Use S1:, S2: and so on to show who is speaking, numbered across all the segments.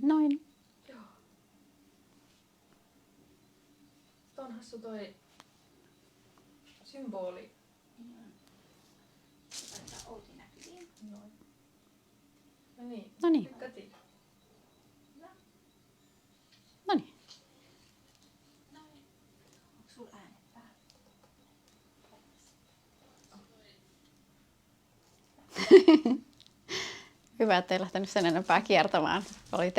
S1: Noin.
S2: Joo. On hassu toi symboli. Noin. No niin.
S1: Noniin.
S2: Tykkätit?
S1: Noniin.
S3: Onko sulla äänet päällä?
S1: Hyvä, ettei lähtenyt sen enempää kiertämään. Oli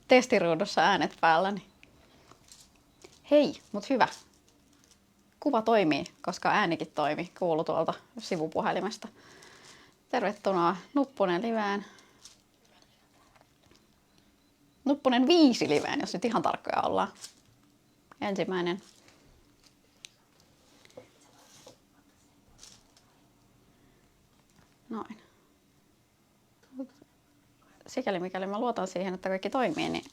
S1: testiruudussa äänet päällä. Niin. Hei, mut hyvä. Kuva toimii, koska äänikin toimi. Kuului tuolta sivupuhelimesta. Tervetuloa Nuppunen livään. Nuppunen 5 livään, jos nyt ihan tarkkoja ollaan. Ensimmäinen. Noin. Sikäli mikäli mä luotan siihen, että kaikki toimii, niin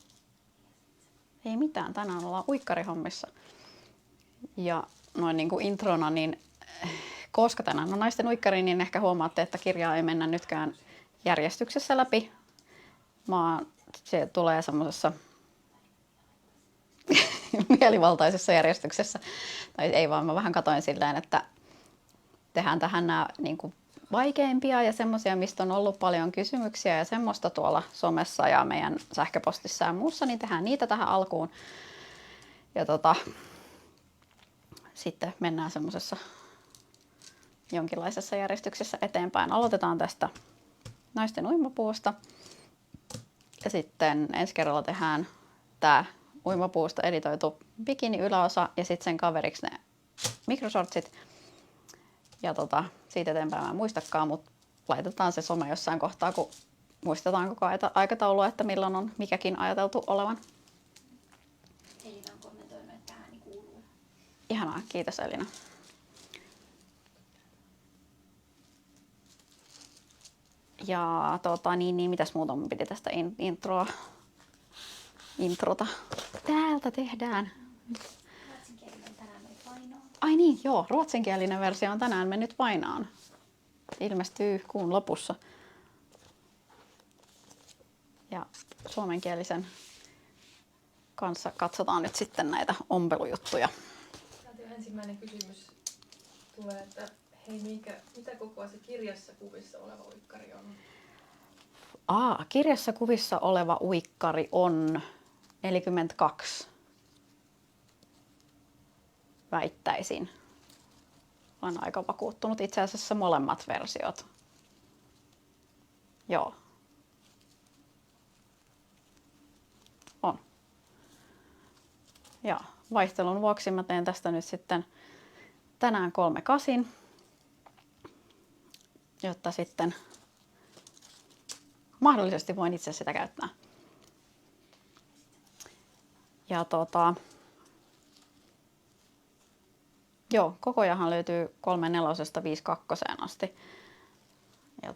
S1: ei mitään. Tänään ollaan uikkarihommissa. Ja noin niin kuin introna, niin koska tänään on naisten uikkari, niin ehkä huomaatte, että kirjaa ei mennä nytkään järjestyksessä läpi. Se tulee semmoisessa mielivaltaisessa järjestyksessä. Tai ei vaan, mä vähän katoin silleen, että tehdään tähän nämä niin kuin vaikeimpia ja semmoisia, mistä on ollut paljon kysymyksiä ja semmoista tuolla somessa ja meidän sähköpostissa ja muussa, niin tehdään niitä tähän alkuun. Ja sitten mennään semmoisessa jonkinlaisessa järjestyksessä eteenpäin. Aloitetaan tästä naisten uimapuusta. Ja sitten ensi kerralla tehdään tämä uimapuusta editoitu bikini yläosa ja sitten sen kaveriksi ne mikroshortsit. Ja siitä eteenpäin mä en muistakaan, mutta laitetaan se some jossain kohtaa, kun muistetaan koko aikataulua, että milloin on mikäkin ajateltu olevan.
S3: Elina on kommentoinut, että ääni kuuluu.
S1: Ihanaa, kiitos Elina. Ja mitäs muuta mun piti tästä introta. Täältä tehdään.
S3: Ruotsinkielinen tänään meni painoon.
S1: Ai niin, joo, ruotsinkielinen versio on tänään mennyt painaan. Ilmestyy kuun lopussa. Ja suomenkielisen kanssa katsotaan nyt sitten näitä ompelujuttuja.
S2: Ensimmäinen kysymys tulee, että hei mitä kokoa se kirjassa kuvissa oleva uikkari on?
S1: Kirjassa kuvissa oleva uikkari on 42. Väittäisin. Olen aika vakuuttunut. Itse asiassa molemmat versiot. Joo. On. Ja vaihtelun vuoksi mä teen tästä nyt sitten tänään 38, jotta sitten mahdollisesti voin itse sitä käyttää. Ja joo, kokojahan löytyy 3/4-5/2 asti. Ja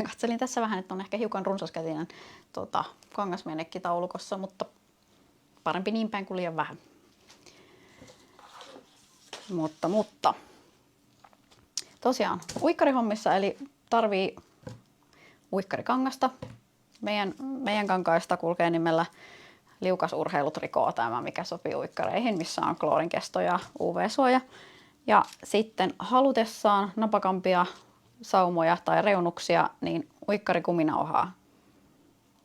S1: katselin tässä vähän, että on ehkä hiukan runsaskätinen kangasmenekki taulukossa, mutta parempi niin päin kuin liian vähän. Mutta tosiaan uikkarihommissa, eli tarvii uikkarikangasta. Meidän kankaista kulkee nimellä liukasurheilutrikoo, tämä mikä sopii uikkareihin, missä on kloorinkesto ja UV-suoja. Ja sitten halutessaan napakampia saumoja tai reunuksia, niin uikkarikuminauhaa.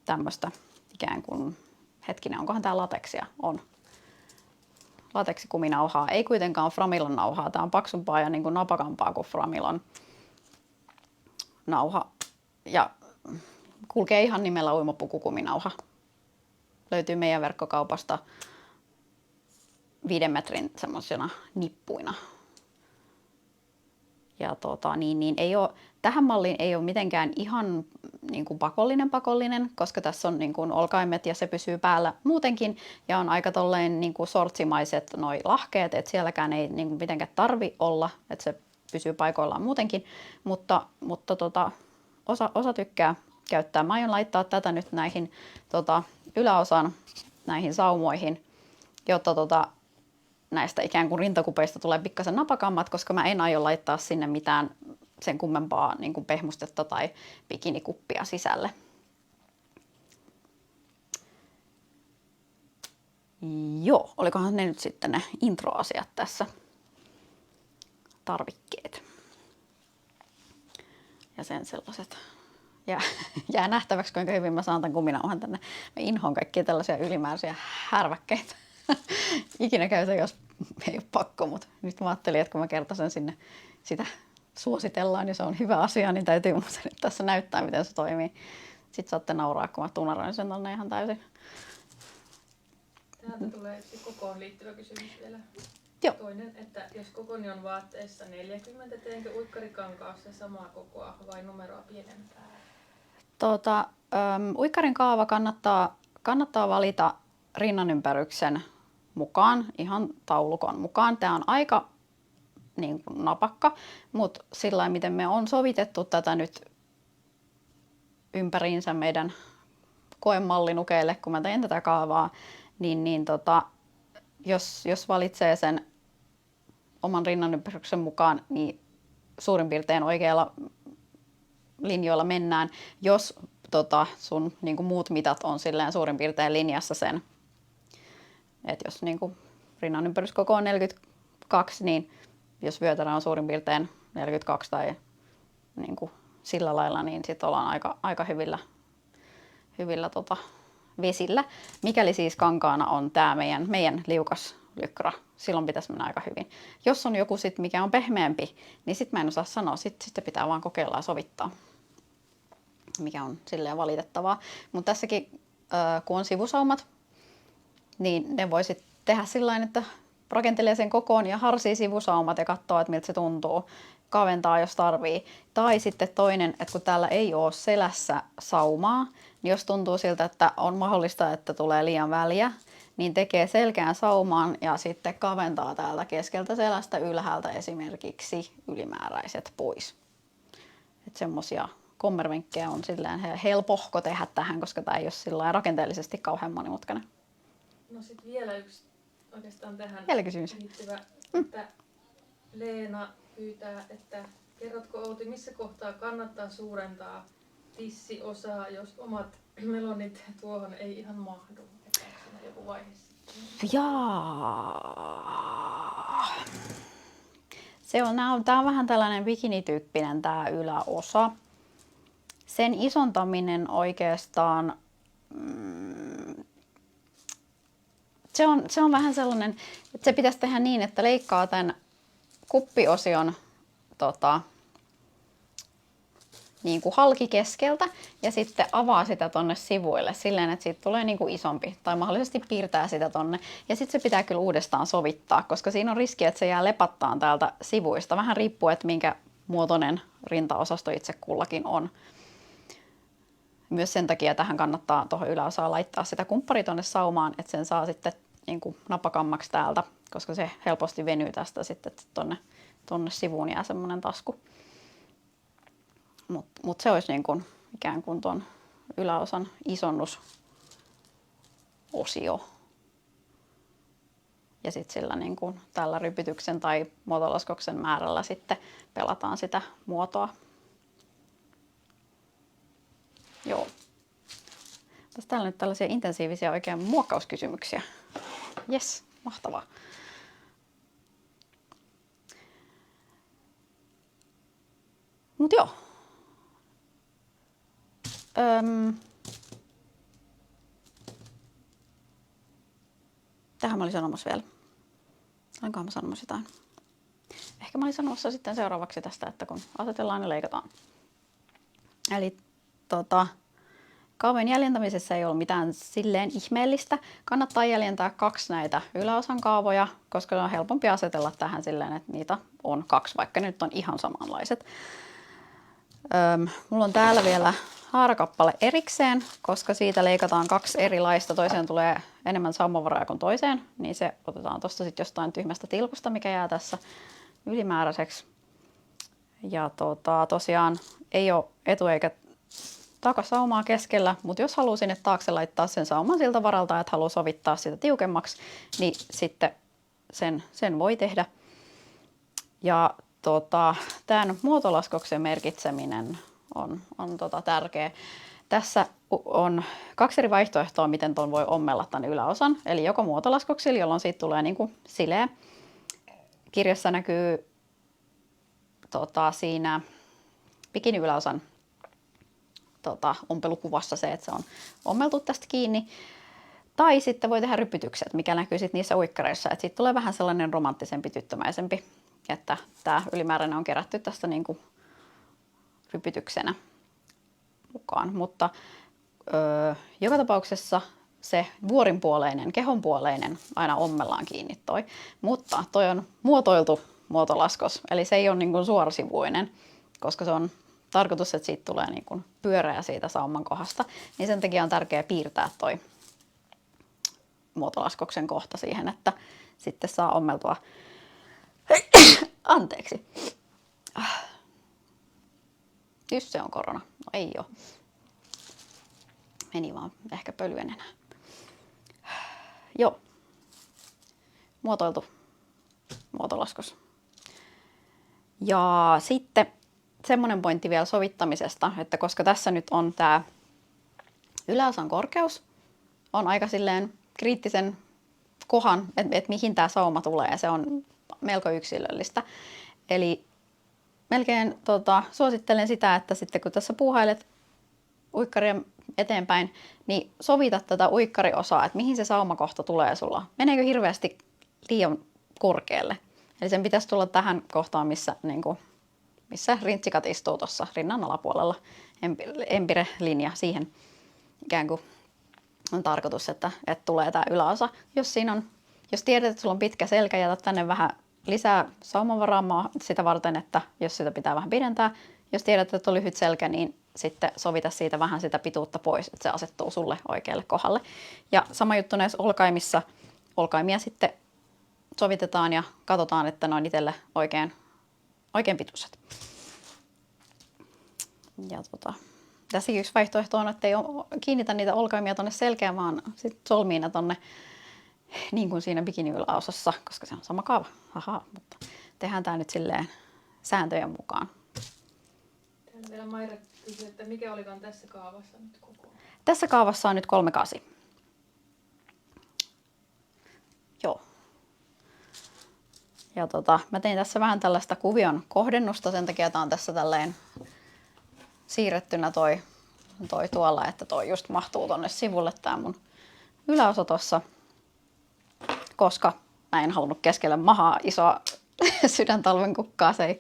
S1: Tämmöistä ikään kuin, hetkinen, onkohan tää lateksia? On. Lateksikuminauhaa. Ei kuitenkaan Framilon nauhaa. Tää on paksumpaa ja niin kuin napakampaa kuin Framilon nauha. Ja kulkee ihan nimellä uimapukukuminauha. Löytyy meidän verkkokaupasta 5 metrin semmoisena nippuina. Ja ei ole, tähän malliin ei ole mitenkään ihan niin kuin pakollinen, koska tässä on niin kuin olkaimet ja se pysyy päällä muutenkin. Ja on aika tolleen niin kuin sortsimaiset noi lahkeet, että sielläkään ei niin kuin mitenkään tarvi olla, että se pysyy paikoillaan muutenkin. Mutta osa tykkää käyttää. Mä aion laittaa tätä nyt näihin yläosan näihin saumoihin, jotta näistä ikään kuin rintakupeista tulee pikkasen napakammat, koska mä en aio laittaa sinne mitään sen kummempaa niin kuin pehmustetta tai bikinikuppia sisälle. Joo, olikohan ne nyt sitten ne introasiat tässä, tarvikkeet ja sen sellaiset. Ja jää nähtäväksi, kuinka hyvin mä saan tämän kuminauhan tänne. Mä inhoan kaikkia tällaisia ylimääräisiä härväkkeitä. Ikinä käytä, jos ei ole pakko, mutta nyt mä ajattelin, että kun mä kertasen sinne sitä suositellaan ja se on hyvä asia, niin täytyy mun nyt tässä näyttää, miten se toimii. Sitten saatte nauraa, kun mä tunaroin sen tonne ihan täysin.
S2: Täältä tulee yksi kokoon liittyvä kysymys vielä.
S1: Joo.
S2: Toinen, että jos kokoni on vaatteessa 40, teenkö uikkarikankaassa samaa kokoa vai numeroa pienempää?
S1: Uikkarin kaava kannattaa valita rinnanympäryksen mukaan, ihan taulukon mukaan. Tämä on aika niin kuin napakka, mutta sillä miten me on sovitettu tätä nyt ympäriinsä meidän koemallinukeille, kun mä teen tätä kaavaa, niin jos valitsee sen oman rinnanympäryksen mukaan, niin suurin piirtein oikealla linjoilla mennään, jos sun niin kuin muut mitat on silleen suurin piirtein linjassa sen. Et jos niin kuin rinnanympyryskoko on 42, niin jos vyötärä on suurin piirtein 42 tai niin kuin sillä lailla, niin sitten ollaan aika hyvillä vesillä. Mikäli siis kankaana on tämä meidän liukas lykrä, silloin pitäisi mennä aika hyvin. Jos on joku sit, mikä on pehmeämpi, niin sitten mä en osaa sanoa, sitten pitää vaan kokeilla ja sovittaa, mikä on silleen valitettavaa. Mutta tässäkin, kun on sivusaumat, niin ne voi sitten tehdä sillain, että rakentelee sen kokoon ja harsii sivusaumat ja katsoo, että miltä se tuntuu. Kaventaa, jos tarvii. Tai sitten toinen, että kun täällä ei ole selässä saumaa, niin jos tuntuu siltä, että on mahdollista, että tulee liian väliä, niin tekee selkeän saumaan ja sitten kaventaa täältä keskeltä selästä ylhäältä esimerkiksi ylimääräiset pois. Että semmosia kommervenkkejä on silleen helpohko tehdä tähän, koska tämä ei ole sillä rakenteellisesti kauhean monimutkainen.
S2: No sitten vielä yksi oikeastaan tähän liittyvä, että Leena pyytää, että kerrotko Outi, missä kohtaa kannattaa suurentaa tissiosaa, jos omat melonit tuohon ei ihan mahdu? Että onko siinä joku vaihe sitten?
S1: Jaa. Tämä on vähän tällainen bikinityyppinen tämä yläosa. Sen isontaminen oikeastaan, se on vähän sellainen, että se pitäisi tehdä niin, että leikkaa tämän kuppiosion niin kuin halki keskeltä ja sitten avaa sitä tonne sivuille silleen, että siitä tulee niin kuin isompi tai mahdollisesti piirtää sitä tonne. Ja sitten se pitää kyllä uudestaan sovittaa, koska siinä on riski, että se jää lepattaan täältä sivuista. Vähän riippuu, että minkä muotoinen rintaosasto itse kullakin on. Myös sen takia tähän kannattaa tuohon yläosaan laittaa sitä kumpparia tonne saumaan, että sen saa sitten niin kuin napakammaksi täältä, koska se helposti venyy tästä sitten tonne sivuun jää semmoinen tasku. Mut se olisi niin kuin ikään kuin tuon yläosan isonnusosio. Ja sitten sillä niin kuin tällä rypytyksen tai muotolaskoksen määrällä sitten pelataan sitä muotoa. Joo. Tässä täällä nyt tällaisia intensiivisiä oikein muokkauskysymyksiä. Jes, mahtavaa. Mut joo. Tähän mä olin sanomassa vielä. Olenkohan mä sanomassa jotain? Ehkä mä olin sanomassa sitten seuraavaksi tästä, että kun asetellaan ja leikataan. Eli kaavojen jäljentämisessä ei ole mitään silleen ihmeellistä. Kannattaa jäljentää 2 näitä yläosan kaavoja, koska ne on helpompi asetella tähän silleen, että niitä on 2, vaikka ne nyt on ihan samanlaiset. Mulla on täällä vielä haarakappale erikseen, koska siitä leikataan 2 erilaista. Toiseen tulee enemmän saumavaraa kuin toiseen, niin se otetaan tuosta sitten jostain tyhmästä tilkusta, mikä jää tässä ylimääräiseksi. Ja tosiaan ei ole etu- eikä takasaumaa keskellä, mutta jos haluaa sinne taakse laittaa sen sauman siltä varalta, että haluaa sovittaa sitä tiukemmaksi, niin sitten sen voi tehdä. Ja tämän muotolaskoksen merkitseminen on tärkeä. Tässä on 2 eri vaihtoehtoa, miten tuon voi ommella tänne yläosan. Eli joko muotolaskoksilla, jolloin siitä tulee niin kuin sileä. Kirjassa näkyy siinä bikini yläosan ompelukuvassa se, että se on ommeltu tästä kiinni. Tai sitten voi tehdä rypytykset, mikä näkyy sitten niissä uikkareissa. Että siitä tulee vähän sellainen romanttisempi, tyttömäisempi. Että tämä ylimääräinen on kerätty tästä niin kuin rypytyksenä mukaan. Mutta joka tapauksessa se vuorinpuoleinen, kehonpuoleinen aina ommellaan kiinni toi. Mutta toi on muotoiltu muotolaskos, eli se ei ole niin kuin suorasivuinen, koska se on tarkoitus, että siitä tulee niin kuin pyöreä siitä sauman kohdasta. Niin sen takia on tärkeää piirtää toi muotolaskoksen kohta siihen, että sitten saa ommeltua. Anteeksi. Just se on korona. No ei oo. Meni vaan ehkä pölyen enää. Joo. Muotoiltu muotolaskos. Ja sitten semmoinen pointti vielä sovittamisesta, että koska tässä nyt on tämä yläosan korkeus, on aika silleen kriittisen kohan, että mihin tämä sauma tulee. Se on melko yksilöllistä. Eli melkein suosittelen sitä, että sitten kun tässä puuhailet uikkaria eteenpäin, niin sovita tätä uikkariosaa, että mihin se saumakohta tulee sulla. Meneekö hirveästi liian korkealle? Eli sen pitäisi tulla tähän kohtaan, missä rintsikat istuu tuossa rinnan alapuolella. Empire-linja siihen ikään kuin on tarkoitus, että tulee tämä yläosa. Jos tiedät, että sulla on pitkä selkä, jätä tänne vähän lisää saumavaraamaa sitä varten, että jos sitä pitää vähän pidentää. Jos tiedät, että on lyhyt selkä, niin sitten sovita siitä vähän sitä pituutta pois, että se asettuu sulle oikealle kohdalle. Ja sama juttu näissä olkaimissa. Olkaimia sitten sovitetaan ja katsotaan, että ne on itselle oikein pituiset. Ja tässäkin yksi vaihtoehto on, että ei kiinnitä niitä olkaimia tuonne selkään, vaan sitten solmiin ne tuonne niin kuin siinä bikini yläosassa, koska se on sama kaava. Haha, mutta tehdään tämä nyt silleen sääntöjen mukaan.
S2: Täällä vielä Maira kysyi, että mikä olikaan tässä kaavassa nyt koko?
S1: Tässä kaavassa on nyt 3/8. Joo. Ja mä tein tässä vähän tällaista kuvion kohdennusta, sen takia tää on tässä tälleen siirrettynä toi tuolla, että toi just mahtuu tonne sivulle tää mun yläosa tossa. Koska mä en halunnut keskelle mahaa isoa sydäntalven kukkaa, se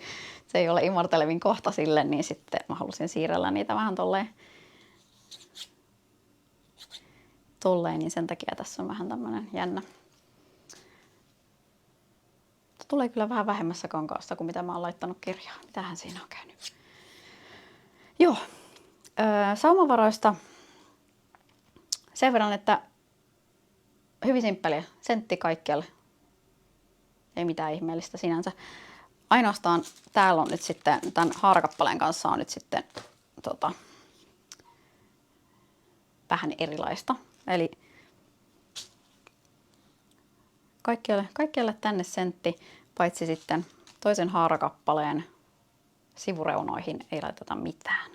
S1: ei ole imartelevin kohta sille, niin sitten mä halusin siirrellä niitä vähän tolleen, niin sen takia tässä on vähän tämmönen jännä. Tulee kyllä vähän vähemmässä kankaasta kuin mitä mä oon laittanut kirjaan. Mitähän siinä on käynyt? Joo. Saumavaroista sen verran, että hyvin simppeliä. Sentti kaikkialle. Ei mitään ihmeellistä sinänsä. Ainoastaan täällä on nyt sitten, tämän haarakappaleen kanssa on nyt sitten vähän erilaista. Eli kaikkialle tänne sentti, paitsi sitten toisen haarakappaleen sivureunoihin ei laiteta mitään.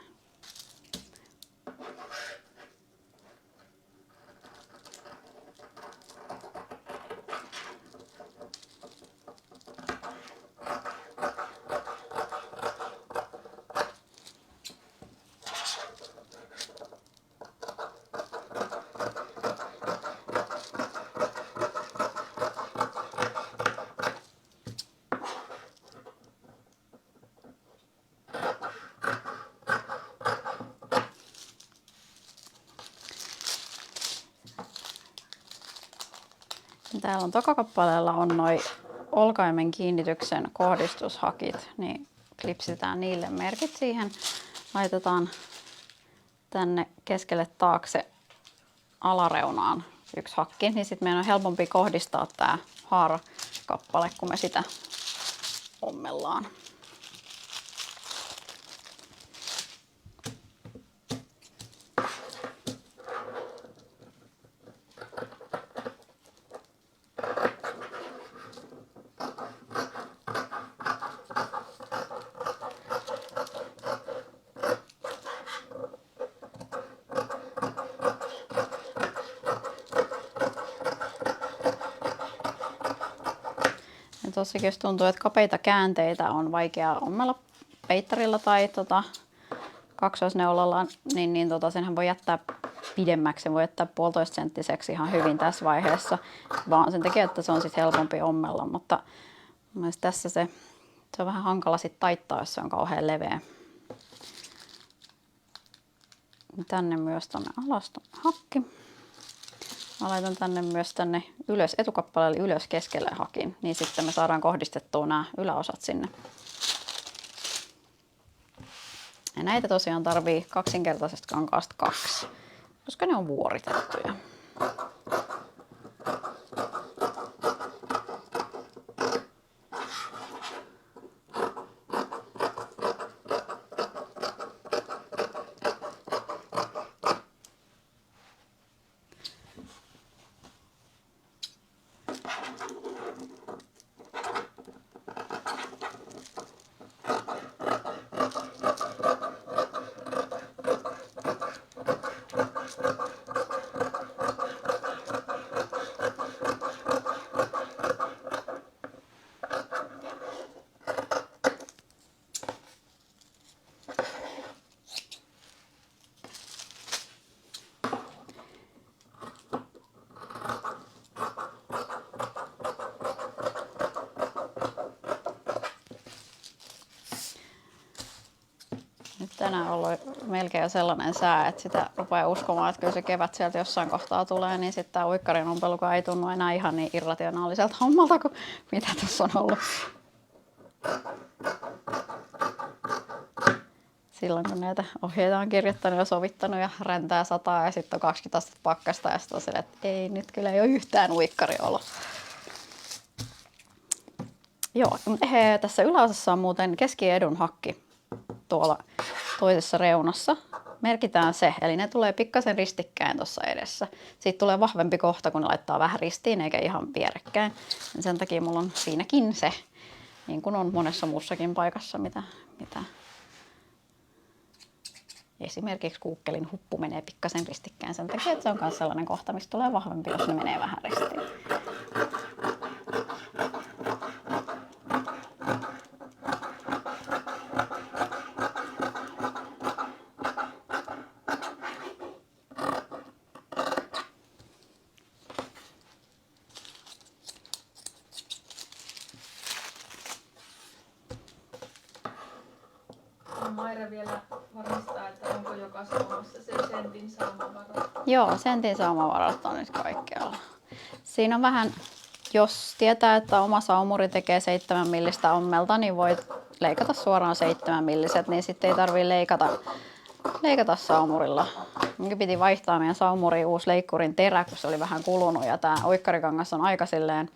S1: Täällä on takakappaleella on noi olkaimen kiinnityksen kohdistushakit, niin klipsitään niille merkit siihen. Laitetaan tänne keskelle taakse alareunaan yksi hakki, niin sitten meidän on helpompi kohdistaa tää haarakappale, kun me sitä ommellaan. Tossakin jos tuntuu, että kapeita käänteitä on vaikea ommella peittarilla tai kaksoisneulalla, niin senhän voi jättää pidemmäksi. Sen voi jättää 1,5 senttiseksi ihan hyvin tässä vaiheessa, vaan sen takia, että se on sitten helpompi ommella. Mutta mielestäni tässä se on vähän hankala sitten taittaa, jos se on kauhean leveä. Tänne myös tonne alas hakki. Mä laitan tänne myös tänne ylös, etukappaleelle ylös keskelle hakin, niin sitten me saadaan kohdistettua nämä yläosat sinne. Ja näitä tosiaan tarvii kaksinkertaisesta kankaasta 2, koska ne on vuoritettuja. Nyt tänään on ollut melkein jo sellainen sää, että sitä rupeaa uskomaan, että kyllä se kevät sieltä jossain kohtaa tulee, niin sitten tämä uikkarin ompelukaan ei tunnu enää ihan niin irrationaaliselta hommalta kuin mitä tuossa on ollut. Silloin kun näitä ohjeita on kirjoittanut ja sovittanut ja räntää sataa ja sitten on 20 astetta pakkasta ja sitten on silleen, että ei, nyt kyllä ei ole yhtään uikkariolo. Joo, tässä yläosassa on muuten keskiedun hakki tuolla toisessa reunassa. Merkitään se, eli ne tulee pikkasen ristikkäin tuossa edessä. Siitä tulee vahvempi kohta, kun ne laittaa vähän ristiin eikä ihan vierekkäin. Sen takia mulla on siinäkin se, niin kuin on monessa muussakin paikassa, mitä esimerkiksi kuukkelin huppu menee pikkasen ristikkäin sen takia, että se on myös sellainen kohta, mistä tulee vahvempi, jos ne menee vähän ristiin.
S2: Maira vielä varmistaa, että onko joka saumassa se sentin saumavara.
S1: Joo, sentin saumavarat on nyt kaikkialla. Siinä on vähän, jos tietää, että oma saumuri tekee 7 millistä ommelta, niin voit leikata suoraan 7 milliset, niin sitten ei tarvitse leikata saumurilla. Minun piti vaihtaa meidän saumuriin uusi leikkurin terä, kun se oli vähän kulunut ja tämä oikkarikangas on aika silleen,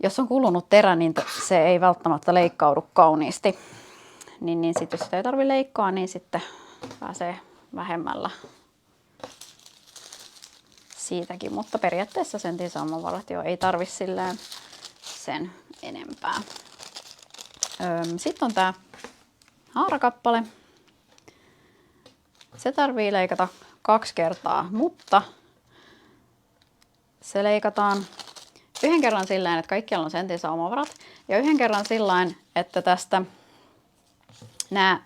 S1: jos on kulunut terä, niin se ei välttämättä leikkaudu kauniisti. Niin sitten jos sitä ei tarvitse leikkaa, niin sitten pääsee vähemmällä siitäkin. Mutta periaatteessa sentin saumavarat jo ei tarvitse silleen sen enempää. Sitten on tämä haarakappale. Se tarvii leikata 2 kertaa, mutta se leikataan yhden kerran sillä että kaikkialla on sentin saumavarat ja yhden kerran sillä että tästä nämä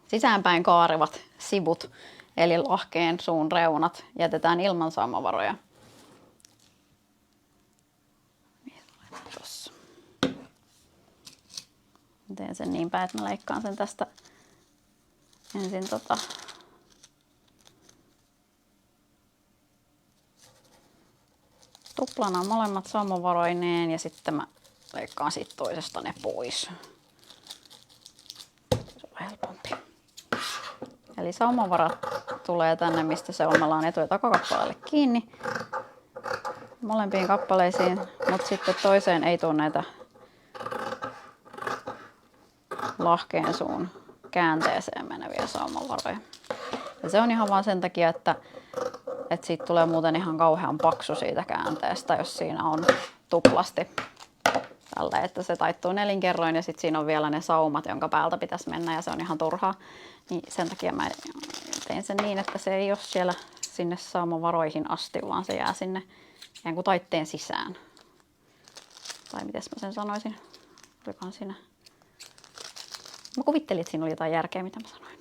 S1: sisäänpäin kaarivat sivut, eli lahkeen suun reunat, jätetään ilman saumavaroja. Teen sen niin päin, että mä leikkaan sen tästä ensin tuplana molemmat saumavaroineen ja sitten mä leikkaan siitä toisesta ne pois. Se on helpompi. Eli saumavarat tulee tänne, mistä se ommellaan etu- ja takakappaleelle kiinni. Molempiin kappaleisiin, mutta sitten toiseen ei tule näitä lahkeen suun käänteeseen meneviä saumavaroja. Ja se on ihan vaan sen takia, että siitä tulee muuten ihan kauhean paksu siitä käänteestä, jos siinä on tuplasti tällä, että se taittuu nelinkerroin ja sitten siinä on vielä ne saumat, jonka päältä pitäisi mennä ja se on ihan turhaa. Niin sen takia mä tein sen niin, että se ei ole siellä sinne saumavaroihin asti, vaan se jää sinne ikään kuin taitteen sisään. Tai miten mä sen sanoisin. Olikohan siinä. Mä kuvittelin, että siinä oli jotain järkeä, mitä mä sanoin.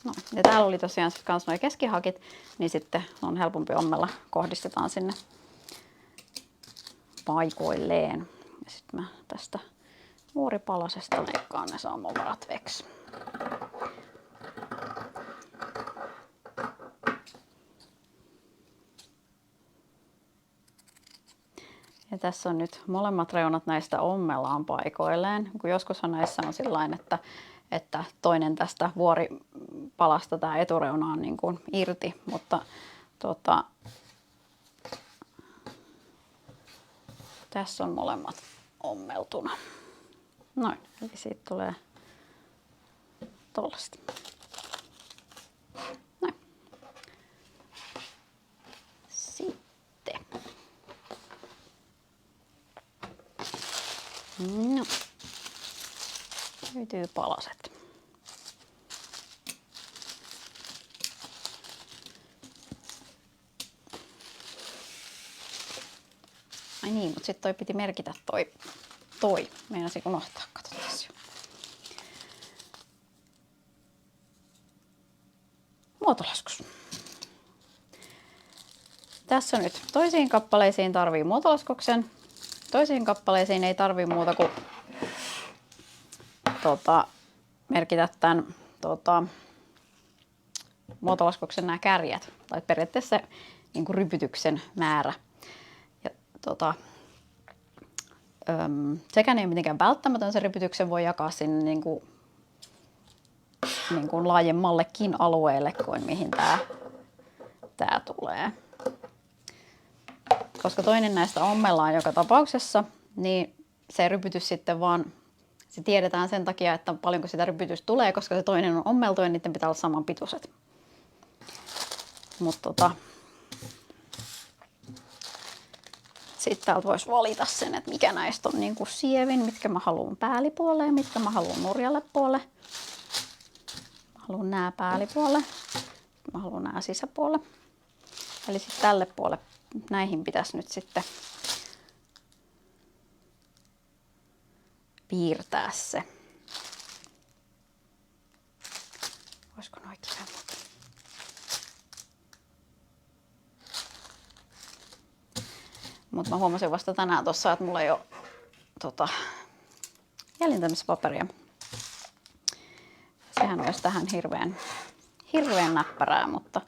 S1: No, ja täällä oli tosiaan myös nuo keskihakit, niin sitten on helpompi ommella, kohdistetaan sinne paikoilleen. Ja sitten mä tästä vuoripalasesta leikkaan ne samovarat veksi. Ja tässä on nyt molemmat reunat näistä ommellaan paikoilleen. Kun joskushan näissä on sillain, että toinen tästä vuoripalasta tämä etureuna on niin kuin irti, mutta tässä on molemmat ommeltuna. Noin, eli siitä tulee tollaista. Noin. Sitten. No. Löytyy palaset. Ai niin, mutta sitten toi piti merkitä toi. Meinasin unohtaa, katsotaan jo. Muotolaskus. Tässä on nyt toisiin kappaleisiin tarvii muotolaskuksen. Toisiin kappaleisiin ei tarvii muuta kuin merkitä tämän muotolaskuksen nämä kärjet. Tai periaatteessa niin kuin rypytyksen määrä. Ja, sekään ei ole mitenkään välttämätön, se rypytyksen voi jakaa sinne niin kuin laajemmallekin alueelle kuin mihin tämä tulee. Koska toinen näistä ommellaan joka tapauksessa, niin se rypytys sitten vaan, se tiedetään sen takia, että paljonko sitä rypytystä tulee, koska se toinen on ommeltu ja niiden pitää olla saman pituiset. Mutta sitten täältä voisi valita sen, että mikä näistä on niin kuin sievin, mitkä mä haluan päällipuolelle ja mitkä mä haluan nurjalle puolelle. Mä haluan nää päällipuolelle, mä haluan nää sisäpuolelle. Eli sitten tälle puolelle näihin pitäisi nyt sitten piirtää se. Voisiko noin kivemmat? Mutta mä huomasin vasta tänään tossa, että mulla ei ole jäljentämispaperia. Sehän olisi tähän hirveän näppärää, mutta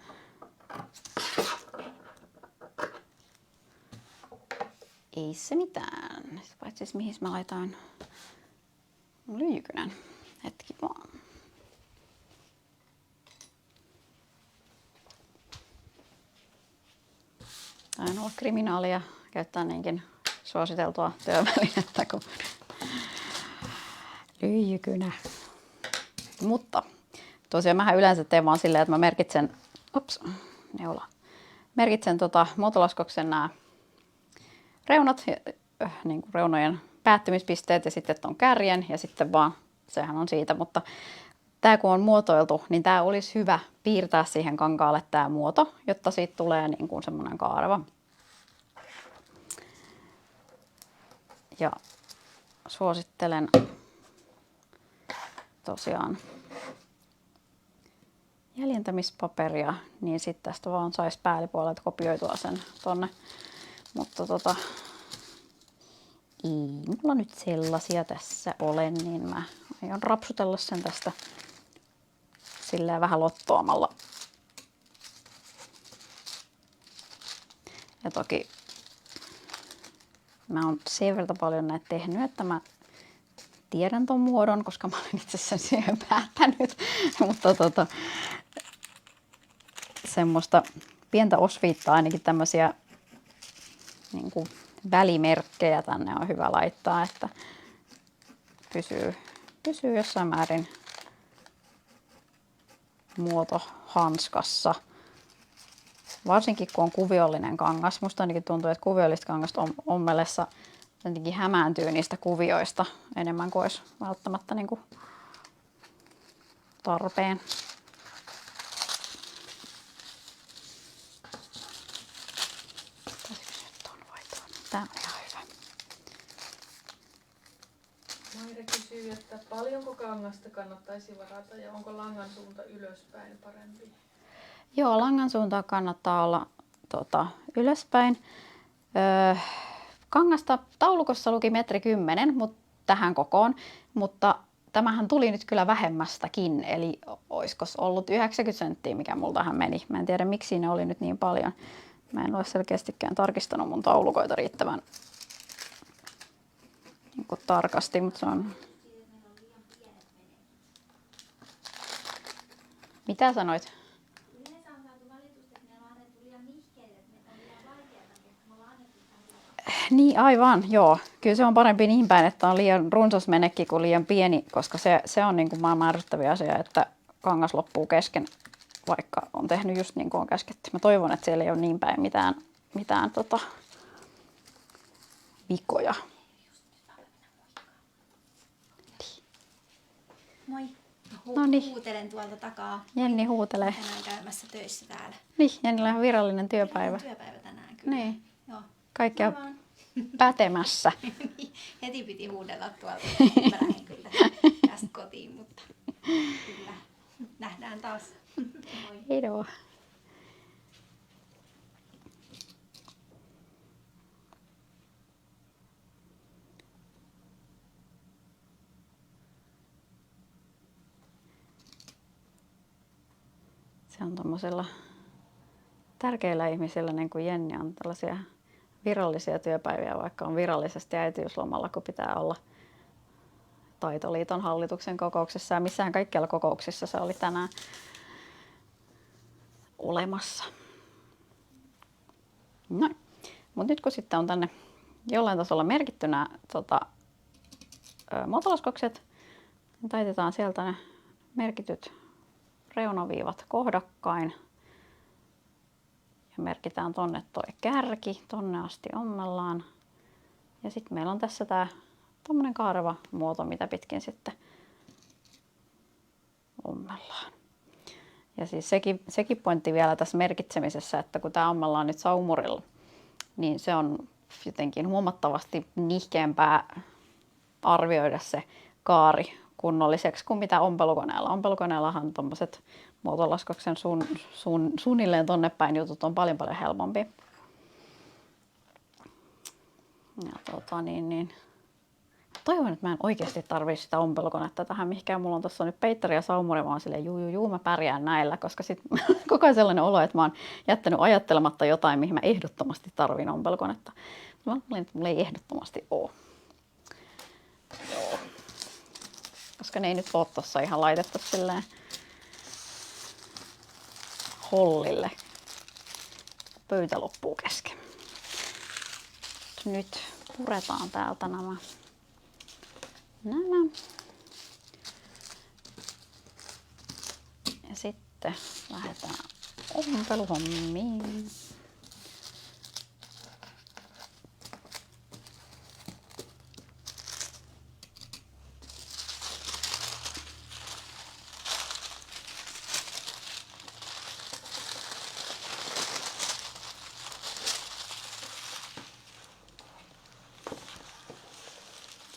S1: ei se mitään. Paitsi mihin mä laitan lyijykynän. Hetki vaan. Taitaa olla kriminaalia käyttää niinkin suositeltua työvälinettä kuin lyijykynä. Mutta tosiaan mähän yleensä teen vaan silleen, että mä merkitsen muotolaskoksen nämä reunat, niin kuin reunojen päättymispisteet ja sitten ton kärjen ja sitten vaan, sehän on siitä, mutta tämä kun on muotoiltu, niin tämä olisi hyvä piirtää siihen kankaalle tämä muoto, jotta siitä tulee niin kuin semmoinen kaareva. Ja suosittelen tosiaan jäljentämispaperia, niin sitten tästä vaan saisi päällipuolelta kopioitua sen tonne. Mutta ei mulla nyt sellaisia tässä ole, niin mä aion rapsutella sen tästä silleen vähän lottoamalla. Ja toki mä oon sen verran paljon näitä tehnyt, että mä tiedän ton muodon, koska mä olen itse asiassa siihen päättänyt. Mutta semmoista pientä osviittaa, ainakin tämmöisiä niin kuin välimerkkejä tänne on hyvä laittaa, että pysyy jossain määrin muoto hanskassa. Varsinkin kun on kuviollinen kangas. Musta ainakin tuntuu, että kuviollista kangasta ommelessa jotenkin hämääntyy niistä kuvioista enemmän kuin olisi välttämättä niin kuin tarpeen. Tää on ihan hyvä.
S2: kysyy, että paljonko kangasta kannattaisi varata ja onko langan suunta ylöspäin parempi?
S1: Joo, langan suuntaa kannattaa olla ylöspäin. Kangasta taulukossa luki 1,10 m tähän kokoon, mutta tämähän tuli nyt kyllä vähemmästäkin, eli olisiko ollut 90 senttiä, mikä multahan meni. Mä en tiedä, miksi siinä oli nyt niin paljon. Mä en ole selkeästikään tarkistanut mun taulukoita riittävän niin kuin tarkasti, mutta se on... Mitä sanoit?
S3: Yleensä on saatu valitusta, että ne on annettu liian nihkeille, että ne on liian vaikeita, että me ollaan annettu tähän.
S1: Niin aivan, joo. Kyllä se on parempi niin päin, että on liian runsas menekki kuin liian pieni, koska se on niin kuin maailman ärsyttäviä asia, että kangas loppuu kesken, vaikka on tehnyt just niin kuin on käsketty. Mä toivon, että siellä ei ole niin päin mitään vikoja.
S3: Moi.
S1: Noniin.
S3: Huutelen tuolta takaa.
S1: Jenni huutelee.
S3: Tänään käymässä töissä täällä.
S1: Niin, Jennillä on virallinen työpäivä.
S3: Työpäivä tänään kyllä.
S1: Niin,
S3: Joo.
S1: kaikkea
S3: Moi vaan.
S1: pätemässä.
S3: Heti piti huudella tuolta. Mä lähdin kyllä tästä kotiin, mutta kyllä. Nähdään taas. Moi.
S1: Heidoo. Se on tommosella tärkeillä ihmisillä, niin kuin Jenni, on tällaisia virallisia työpäiviä, vaikka on virallisesti äitiyslomalla, kun pitää olla Taitoliiton hallituksen kokouksessa ja missään kaikkialla kokouksissa se oli tänään olemassa. No, mutta nyt kun sitten on tänne jollain tasolla merkitty nämä muotolaskokset, niin taitetaan sieltä ne merkityt reunaviivat kohdakkain ja merkitään tonne toi kärki, tonne asti ommellaan. Ja sitten meillä on tässä tää tommonen kaareva muoto, mitä pitkin sitten ommellaan. Ja siis sekin pointti vielä tässä merkitsemisessä, että kun tää ommellaan nyt saumurilla, niin se on jotenkin huomattavasti nihkeämpää arvioida se kaari kunnolliseksi kuin mitä ompelukoneella. Ompelukoneellahan tommoset muotolaskoksen suunnilleen tonne päin jutut on paljon helpompi. Ja toivon, että mä en oikeasti tarvitse sitä ompelukonetta tähän mihinkään. Mulla on tossa nyt peittari ja saumuri, mä oon silleen juu, mä pärjään näillä, koska sit koko ajan sellainen olo, että mä oon jättänyt ajattelematta jotain, mihin mä ehdottomasti tarvin ompelukonetta. Mä luulen, että mulla ei ehdottomasti oo. Joo. Koska ne ei nyt ole tossa ihan laitettu silleen hollille. Pöytä loppuu kesken. Nyt puretaan täältä nämä. Ja sitten lähdetään ompeluhommiin.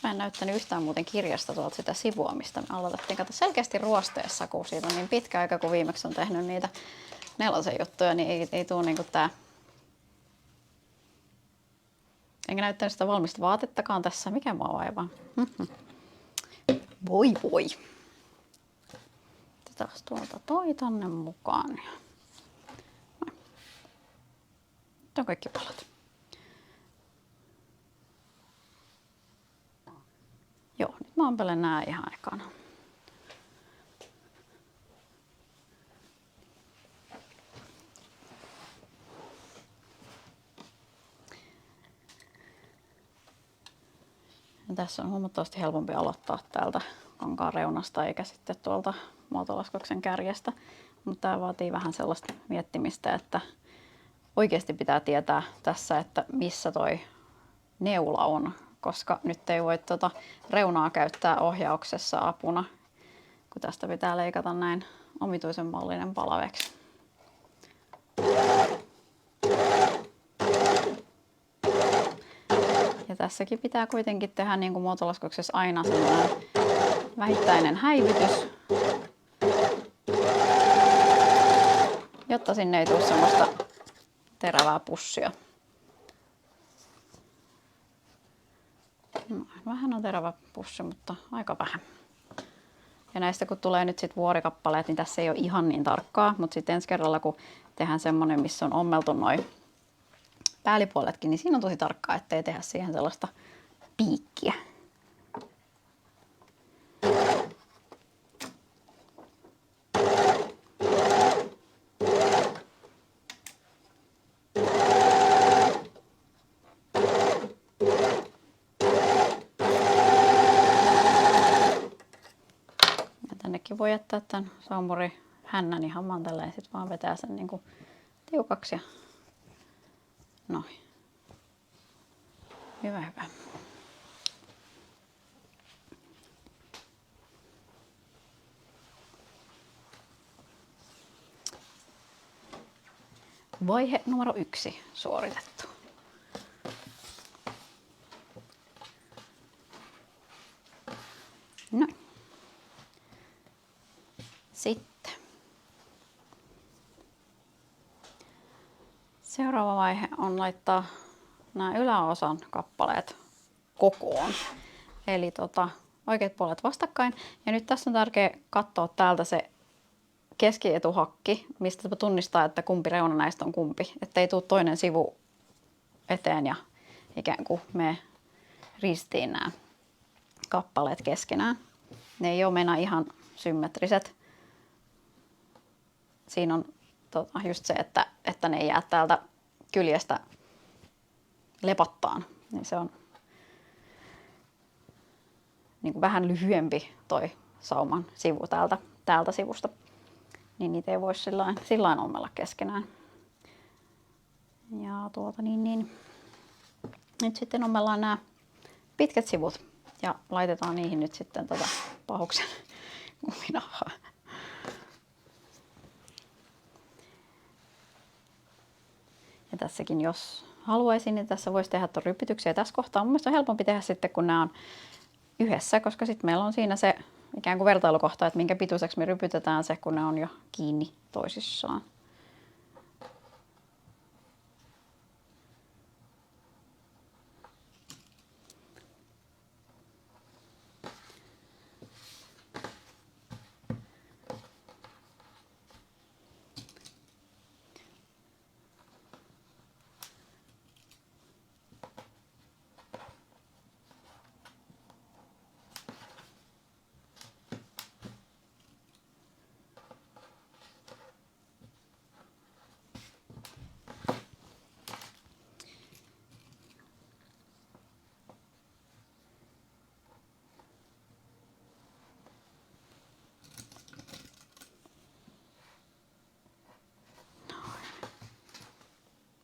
S1: Mä en näyttänyt yhtään muuten kirjasta tuolta sitä sivua, mistä me aloitettiin. Kato selkeästi ruosteessa, kun siitä on niin pitkä aika, kun viimeksi on tehnyt niitä 4 juttuja, niin ei tule niinku tää. Enkä näyttänyt sitä valmista vaatettakaan tässä. Mikä mua vaivaa? Voi. Otetaan tuolta toi tonne mukaan. Nyt on kaikki palat. Joo, nyt mä ompelen nää ihan ekana. Ja tässä on huomattavasti helpompi aloittaa täältä kankaan reunasta eikä sitten tuolta muotolaskoksen kärjestä. Mutta tää vaatii vähän sellaista miettimistä, että oikeasti pitää tietää tässä, että missä toi neula on. Koska nyt ei voi reunaa käyttää ohjauksessa apuna, kun tästä pitää leikata näin omituisen mallinen palaveksi. Ja tässäkin pitää kuitenkin tehdä niin kuin muotolaskoksessa aina sellainen vähittäinen häivytys, jotta sinne ei tule semmoista terävää pussia. No, vähän on terävä pussi, mutta aika vähän. Ja näistä kun tulee nyt sit vuorikappaleet, niin tässä ei ole ihan niin tarkkaa, mutta sitten ensi kerralla kun tehdään semmonen, missä on ommeltu noi päällipuoletkin, niin siinä on tosi tarkkaa, ettei tehdä siihen sellaista piikkiä. Voi jättää tämän saumurihännän ihan mantelleen, sit vaan vetää sen niinku tiukaksi ja noin. Hyvä, hyvä. Vaihe numero 1 suoritettu. Noin. Sitten seuraava vaihe on laittaa nämä yläosan kappaleet kokoon. Eli oikeat puolet vastakkain. Ja nyt tässä on tärkeää katsoa täältä se keskietuhakki, mistä tunnistaa, että kumpi reuna näistä on kumpi. Että ei tule toinen sivu eteen ja ikään kuin me ristiin nämä kappaleet keskenään. Ne ei ole meinaa ihan symmetriset. Siinä on just se, että ne ei jää täältä kyljestä lepattaan. Niin se on niin kuin vähän lyhyempi toi sauman sivu täältä sivusta. Niin niitä ei voi sillain ommella keskenään. Ja nyt sitten ommellaan nämä pitkät sivut ja laitetaan niihin nyt sitten pahuksen kuminauhaa. Ja tässäkin, jos haluaisin, niin tässä voisi tehdä tuon rypytyksen. Ja tässä kohtaa mun mielestä on helpompi tehdä sitten, kun nämä on yhdessä, koska sitten meillä on siinä se ikään kuin vertailukohta, että minkä pituiseksi me rypytetään se, kun ne on jo kiinni toisissaan.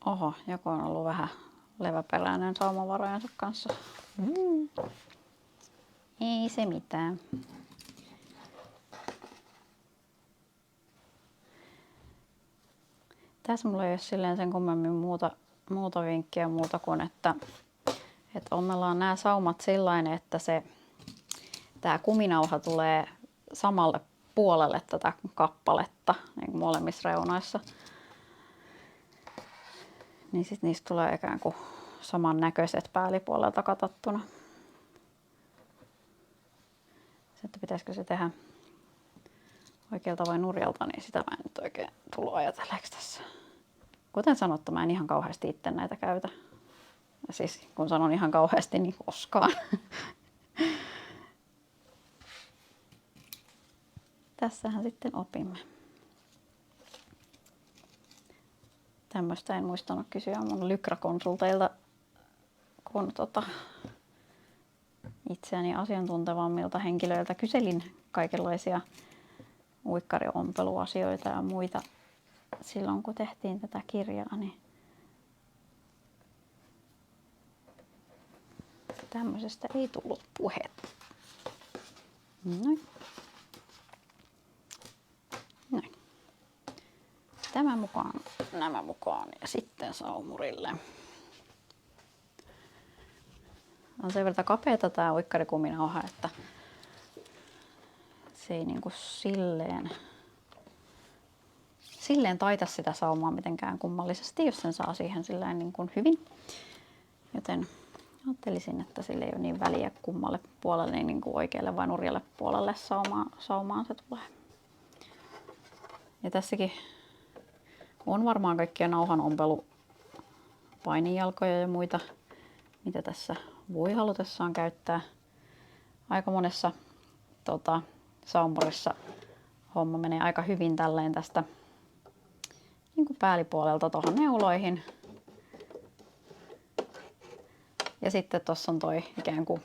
S1: Oho, joku on ollut vähän leväperäinen saumavarojensa kanssa. Ei se mitään. Tässä mulla ei ole silleen sen kummemmin muuta vinkkiä muuta kuin, että ommellaan nämä saumat sillain, että tämä kuminauha tulee samalle puolelle tätä kappaletta, niin kuin molemmissa reunoissa. Niin sitten niistä tulee ikään kuin samannäköiset päällipuolelta katattuna. Sitten pitäisikö se tehdä oikealta vai nurjalta, niin sitä mä en nyt oikein tullut ajatelleeksi tässä. Kuten sanottu, mä en ihan kauheasti itse näitä käytä. Ja siis kun sanon ihan kauheasti, niin koskaan. Tässähän sitten opimme. Tämmöistä en muistanut kysyä mun lykrakonsulteilta, kun itseäni asiantuntevammilta henkilöiltä kyselin kaikenlaisia uikkariompeluasioita ja muita silloin, kun tehtiin tätä kirjaa, niin tämmöisestä ei tullut puhetta. Noin. Noin. Tämä mukaan, nämä mukaan ja sitten saumurille. On sen verran kapeata tää uikkarikuminauha, että se ei niinku silleen taita sitä saumaa mitenkään kummallisesti, jos sen saa siihen silleen niin kuin hyvin. Joten ajattelisin, että sille ei ole niin väliä kummalle puolelle, niin kuin oikealle vai nurjalle puolelle saumaan se tulee. Ja tässäkin on varmaan kaikkia nauhan ompelu painijalkoja ja muita, mitä tässä voi halutessaan käyttää. Aika monessa saumurissa homma menee aika hyvin tälleen tästä niin kuin päällipuolelta tuohon neuloihin. Ja sitten tuossa on toi ikään kuin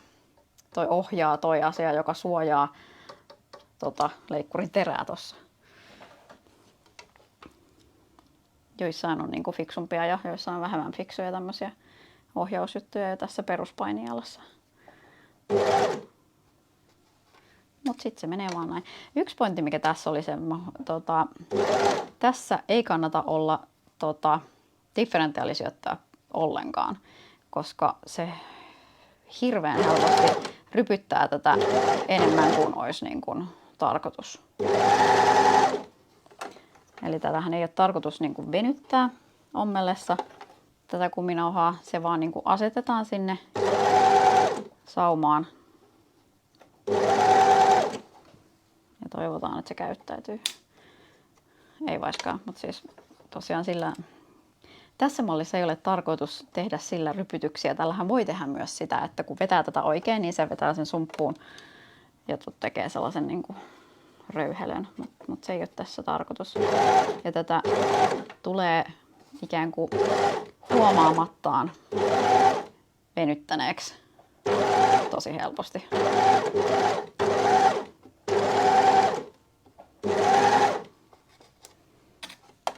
S1: toi asia, joka suojaa leikkurin terää tuossa. Joissain on niin kuin fiksumpia ja joissain on vähemmän fiksuja tämmöisiä ohjausjuttuja jo tässä peruspainijalassa. Mutta sitten se menee vaan näin. Yksi pointti, mikä tässä oli se, tässä ei kannata olla differentiaalisyöttöä ollenkaan, koska se hirveän helposti rypyttää tätä enemmän kuin olisi niin kuin tarkoitus. Eli tätähän ei ole tarkoitus niin kuin venyttää ommellessa tätä kuminauhaa, se vaan niin kuin asetetaan sinne saumaan. Ja toivotaan, että se käyttäytyy. Ei vaiskaan, mutta siis tosiaan sillä... Tässä mallissa ei ole tarkoitus tehdä sillä rypytyksiä. Tällähän voi tehdä myös sitä, että kun vetää tätä oikein, niin se vetää sen sumppuun ja tekee sellaisen niin kuin röyhelön, mutta se ei ole tässä tarkoitus. Ja tätä tulee ikään kuin huomaamattaan venyttäneeksi tosi helposti.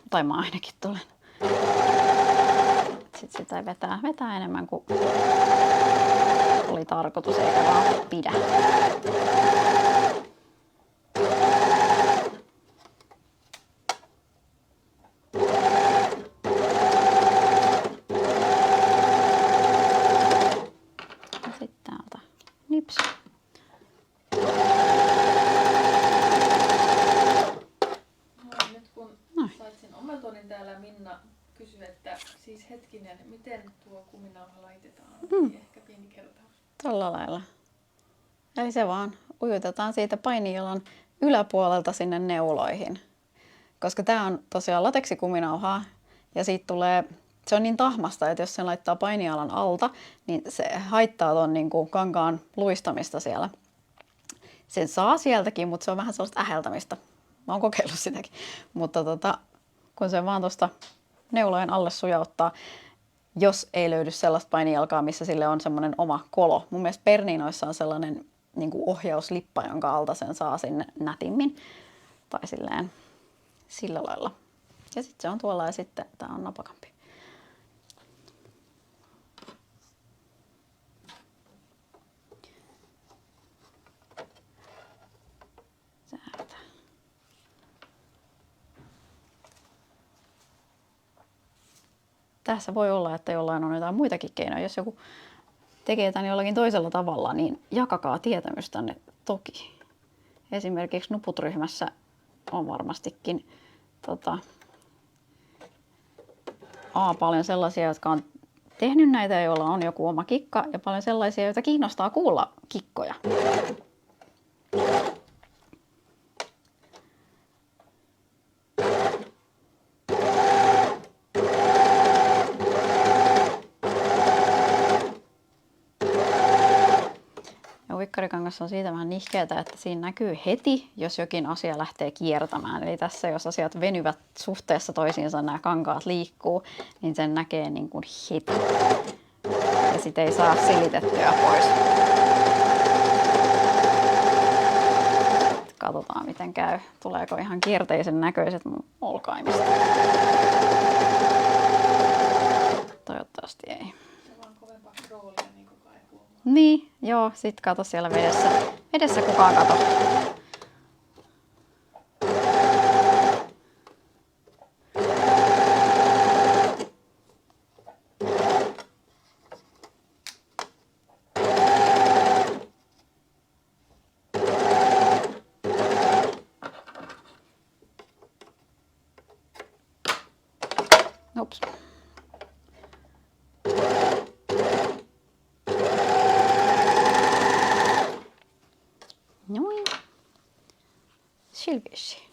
S1: Tai mä ainakin tulen. Sitten sitä vetää enemmän kuin oli tarkoitus, eikä vaan pidä. Sitten täältä nips.
S2: Nyt kun sait sen ommeltua, niin täällä Minna kysyi, että siis hetkinen, miten tuo kuminauha laitetaan? Ehkä pieni kertaus.
S1: Tällä lailla. Eli se vaan ujutetaan siitä painijalan yläpuolelta sinne neuloihin. Koska tää on tosiaan lateksikuminauhaa ja siitä tulee, se on niin tahmasta, että jos sen laittaa painijalan alta, niin se haittaa ton niin kuin kankaan luistamista siellä. Sen saa sieltäkin, mutta se on vähän sellaista äheltämistä. Mä oon kokeillut sitäkin. Mutta kun se vaan tuosta neulojen alle sujauttaa, jos ei löydy sellaista painijalkaa, missä sille on semmoinen oma kolo. Mun mielestä Berninoissa on sellainen niin kuin ohjauslippa, jonka alta sen saa sinne nätimmin. Tai silleen sillä lailla. Ja sitten se on tuolla ja sitten tää on napakampi. Täältä. Tässä voi olla, että jollain on jotain muitakin keinoja. Jos joku tekee tämän jollakin toisella tavalla, niin jakakaa tietämystänne toki. Esimerkiksi Nuput-ryhmässä on varmastikin paljon sellaisia, jotka on tehnyt näitä, joilla on joku oma kikka, ja paljon sellaisia, joita kiinnostaa kuulla kikkoja. Uikkarikangas on siitä vähän nihkeetä, että siinä näkyy heti, jos jokin asia lähtee kiertämään. Eli tässä, jos asiat venyvät suhteessa toisiinsa, nämä kankaat liikkuu, niin sen näkee niin kuin heti. Ja sitä ei saa silitettyä pois. Katsotaan, miten käy. Tuleeko ihan kierteisen näköiset mun olkaimista. Toivottavasti ei. Niin, joo, sit kato siellä vedessä. Vedessä kukaan kato. Silvishi.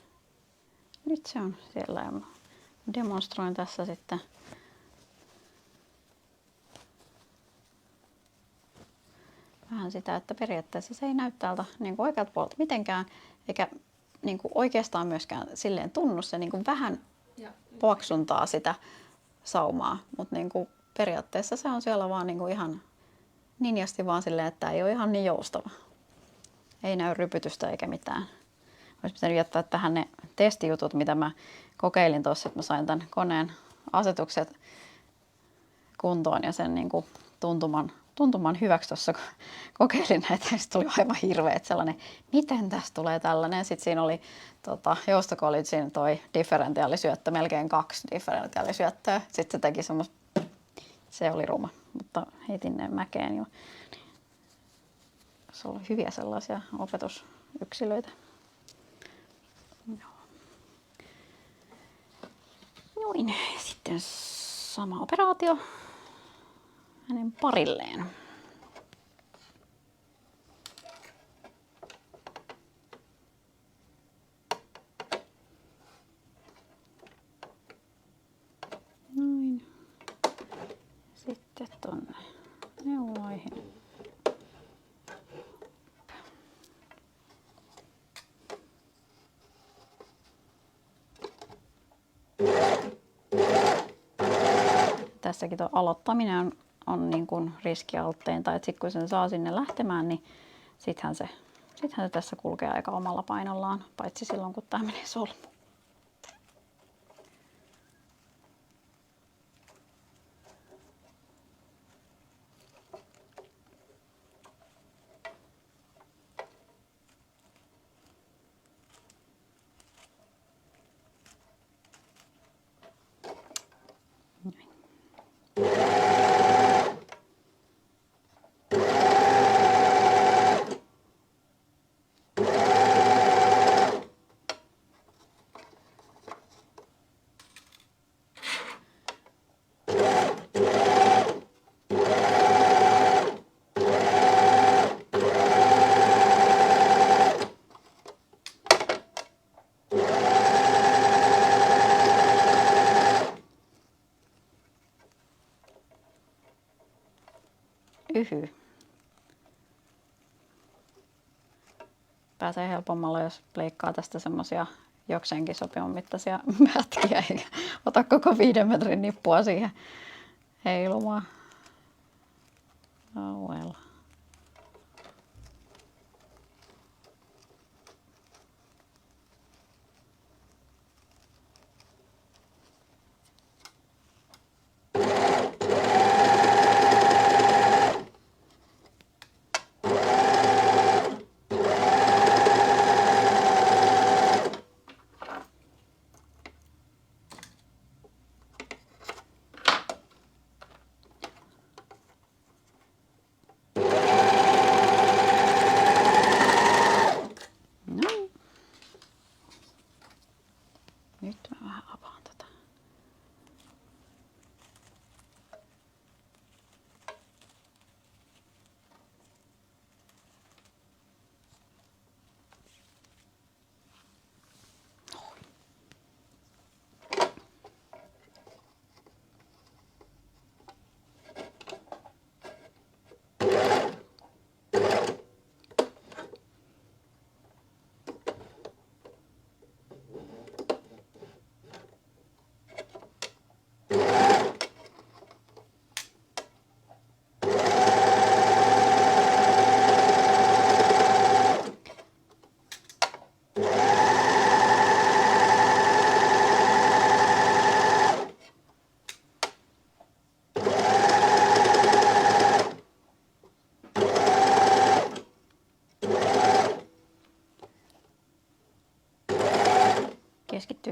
S1: Nyt se on siellä ja mä demonstroin tässä sitten. Vähän sitä, että periaatteessa se ei näy täältä niin kuin oikealta puolelta mitenkään, eikä niin kuin oikeastaan myöskään silleen tunnu. Se niin kuin vähän paksuntaa sitä saumaa, mutta niin kuin periaatteessa se on siellä vaan niin kuin ihan ninjasti vaan silleen, että ei ole ihan niin joustava. Ei näy rypytystä eikä mitään. Olisi pitänyt jättää tähän ne testijutut, mitä mä kokeilin tuossa, että mä sain tämän koneen asetukset kuntoon ja sen niin kuin tuntuman hyväksi tuossa, kun kokeilin näitä, ja sitten tuli aivan hirveä, että sellainen, miten tästä tulee tällainen. Sitten siinä oli Jousto Collegein toi differentiaalisyöttö, melkein 2 differentiaalisyöttöä. Sitten se teki semmoista, se oli ruma, mutta heitin ne mäkeen jo. Se oli hyviä sellaisia opetusyksilöitä. Noin, sitten sama operaatio hänen parilleen. Noin. Sitten tonne neuloihin. Tässäkin tuo aloittaminen on niin kuin riskialttein, tai sitten kun sen saa sinne lähtemään, niin sittenhän se tässä kulkee aika omalla painollaan, paitsi silloin kun tämä menee solmuun. Yhy. Pääsee helpommalla, jos leikkaa tästä semmosia jokseenkin sopivan mittaisia pätkiä, eikä ota koko 5 metrin nippua siihen heilumaan. Oh well. Nyt mä vähän avaan tätä.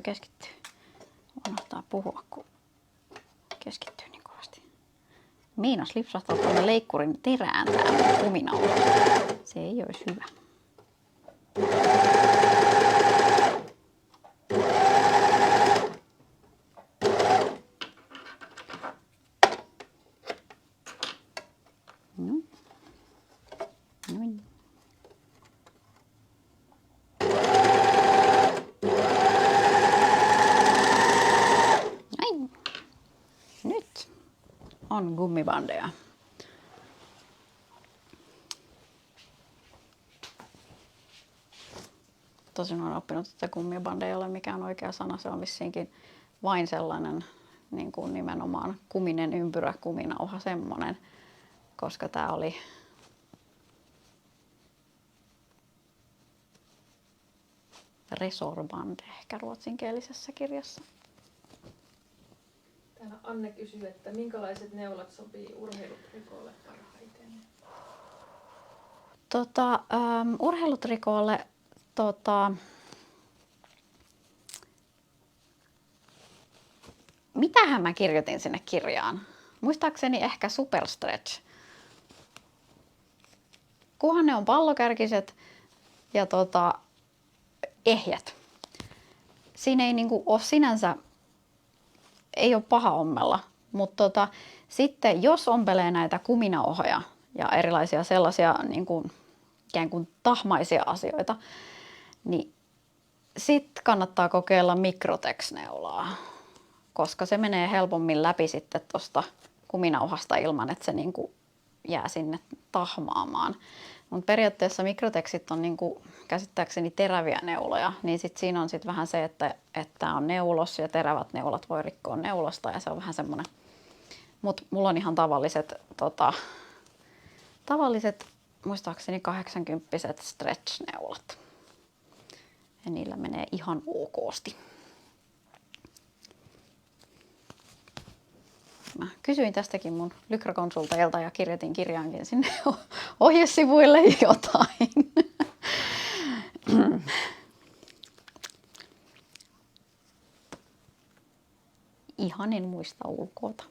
S1: Keskittyy. Unohtaa puhua, kun keskittyy niin kovasti. Miinas lipsahtaa tuonne leikkurin terään täällä kuminalla. Se ei olisi hyvä. Noin. on gummibandeja. Tosin olen oppinut, että gummibande ei ole mikään oikea sana. Se on vissiinkin vain sellainen niin kuin nimenomaan kuminen ympyrä, kuminauha semmonen, koska tää oli resorbande ehkä ruotsinkielisessä kirjassa.
S2: Täällä Anne kysyy, että minkälaiset neulat sopii urheilutrikoolle parhaiten?
S1: Urheilutrikoolle mitähän mä kirjoitin sinne kirjaan? Muistaakseni ehkä Super Stretch. Kunhan ne on pallokärkiset ja ehjät. Siinä ei niinku ole sinänsä, ei ole paha ommella, mutta sitten jos ompelee näitä kuminauhoja ja erilaisia sellaisia niinku, ikään kuin tahmaisia asioita, niin sitten kannattaa kokeilla Microtex-neulaa, koska se menee helpommin läpi sitten tuosta kuminauhasta ilman, että se niinku jää sinne tahmaamaan. Mutta periaatteessa Microtexit on niinku käsittääkseni teräviä neuloja, niin sit siinä on sit vähän se, että on neulos ja terävät neulat voi rikkoa neulosta ja se on vähän semmoinen. Mutta mulla on ihan tavalliset muistaakseni 80-set stretch-neulat. Ja niillä menee ihan okosti. Mä kysyin tästäkin mun lykrakonsulteilta ja kirjoitin kirjaankin sinne ohjesivuille jotain. Ihan en muista ulkoota.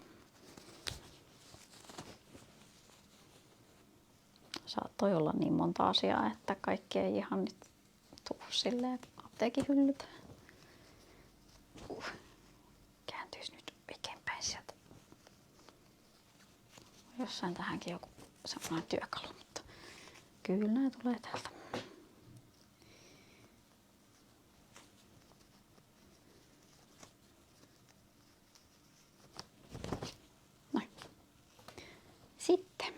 S1: Saattoi olla niin monta asiaa, että kaikki ei ihan nyt tuu silleen apteekin hyllyltä. Kääntyisi nyt oikeinpäin sieltä. Jossain tähänkin joku semmoinen työkalu, mutta kyllä nämä tulee täältä. Noin. Sitten.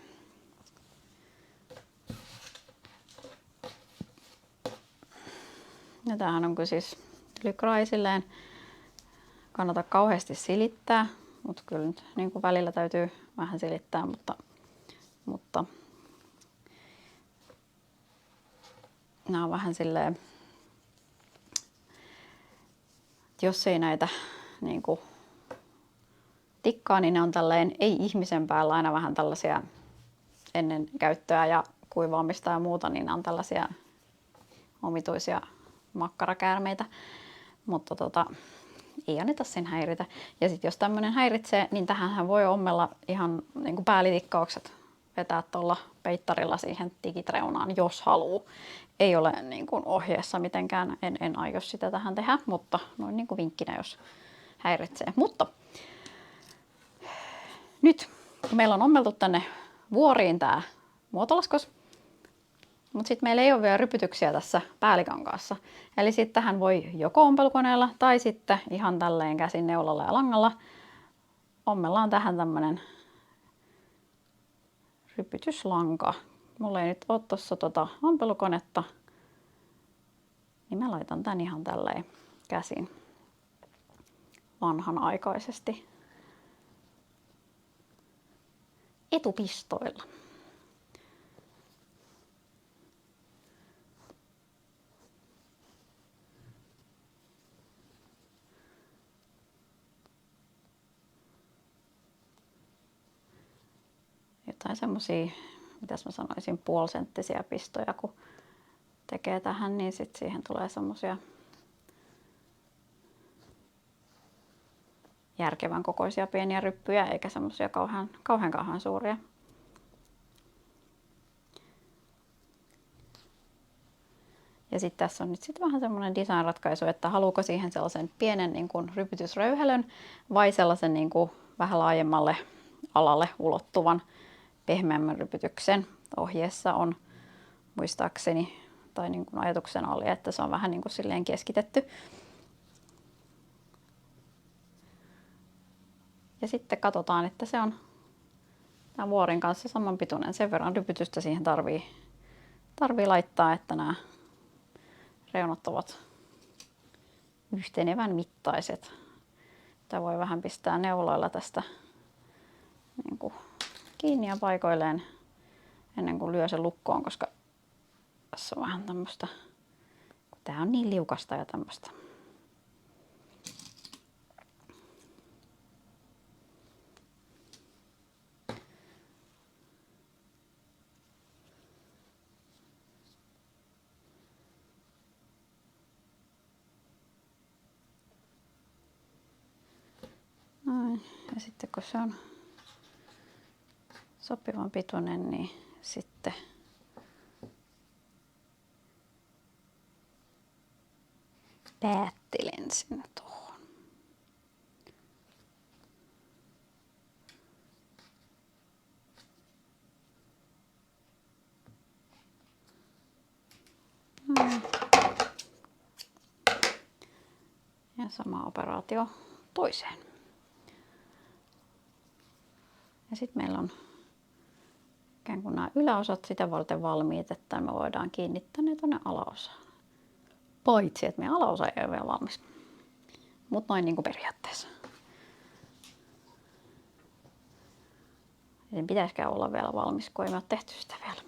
S1: Ja tämähän on siis lykraa silleen, kannata kauheasti silittää, mutta kyllä nyt niin kuin välillä täytyy vähän silittää, mutta nämä on vähän silleen, jos ei näitä niin kuin tikkaa, niin ne on tälleen ei ihmisen päällä aina vähän tällaisia ennen käyttöä ja kuivaamista ja muuta, niin ne on tällaisia omituisia makkarakäärmeitä, mutta ei anneta sen häiritä. Ja sitten jos tämmöinen häiritsee, niin tähänhän voi ommella ihan niin kuin päällitikkaukset, vetää tuolla peittarilla siihen tikitreunaan, jos haluaa. Ei ole niin kuin ohjeessa mitenkään, en aio sitä tähän tehdä, mutta noin niin kuin vinkkinä, jos häiritsee. Mutta nyt meillä on ommeltu tänne vuoriin tämä muotolaskos, mutta sitten meillä ei ole vielä rypytyksiä tässä päällikankaassa. Eli sitten tähän voi joko ompelukoneella tai sitten ihan tälleen käsin neulalla ja langalla. Ommellaan tähän tämmönen rypytyslanka. Mulla ei nyt ole tuossa ompelukonetta, niin mä laitan tän ihan tälleen käsin vanhanaikaisesti etupistoilla. Jotain semmosia, mitäs mä sanoisin, puolisenttisiä pistoja, kun tekee tähän, niin sit siihen tulee semmosia järkevän kokoisia pieniä ryppyjä, eikä semmosia kauhean suuria. Ja sitten tässä on nyt sit vähän semmoinen design-ratkaisu, että haluuko siihen sellaisen pienen niin kuin rypytysröyhelön vai sellaisen niin kuin vähän laajemmalle alalle ulottuvan pehmeämmän rypytyksen. Ohjeessa on muistaakseni, tai niin kuin ajatuksena oli, että se on vähän niin kuin silleen keskitetty. Ja sitten katsotaan, että se on Tämä vuorin kanssa saman pituinen. Sen verran rypytystä siihen tarvii laittaa, että nämä reunat ovat yhtenevän mittaiset. Tämä voi vähän pistää neuloilla tästä niin kuin kiinni ja paikoilleen ennen kuin lyö sen lukkoon, koska tässä on vähän tämmöistä, kun tää on niin liukasta ja tämmöistä. Noin. Ja sitten kun se on sopivan pituinen, niin sitten päättelen sinne tuohon. Ja sama operaatio toiseen. Ja sitten meillä on ikään kuin nämä yläosat sitä varten valmiit, että me voidaan kiinnittää ne tuonne alaosaan. Paitsi, että meidän alaosa ei ole vielä valmis. Mutta noin niin kuin periaatteessa. Sen pitäisikään olla vielä valmis, kun ei me ole tehty sitä vielä.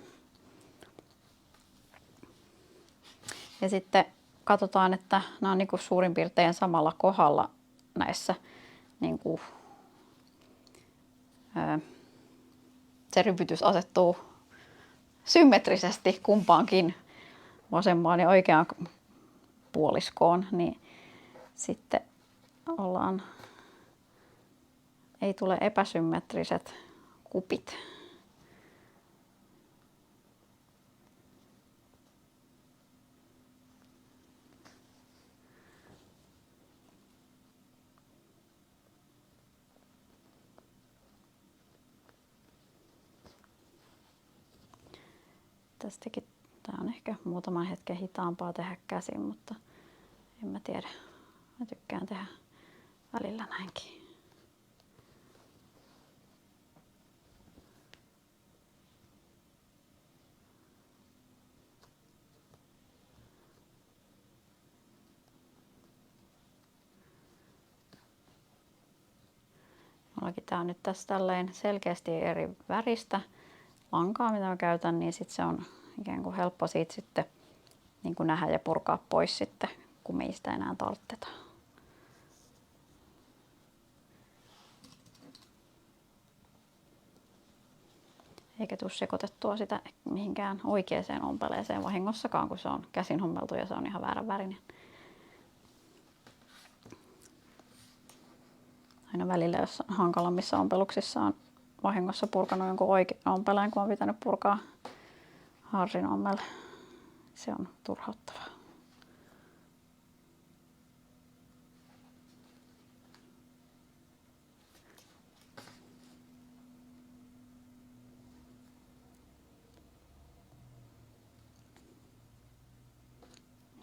S1: Ja sitten katsotaan, että nämä on niin kuin suurin piirtein samalla kohdalla näissä niin kuin, se rypytys asettuu symmetrisesti kumpaankin vasempaan ja oikeaan puoliskoon, niin sitten ei tule epäsymmetriset kupit. Tästäkin tämä on ehkä muutaman hetken hitaampaa tehdä käsin, mutta en mä tiedä. Mä tykkään tehdä välillä näinkin. Mullakin tää on nyt tässä tälleen selkeästi eri väristä lankaa, mitä mä käytän, niin sit se on ikään kuin helppo siitä sitten niin kuin nähdä ja purkaa pois sitten, kun me ei sitä enää tarviteta. Eikä tule sekoitettua sitä mihinkään oikeaan ompeleeseen vahingossakaan, kun se on käsin hommeltu ja se on ihan väärän värinen. Aina välillä, jos hankalammissa ompeluksissa on vahingossa purkanut jonkun oikean ompeleen, kun on pitänyt purkaa harsin ommelle. Se on turhauttavaa.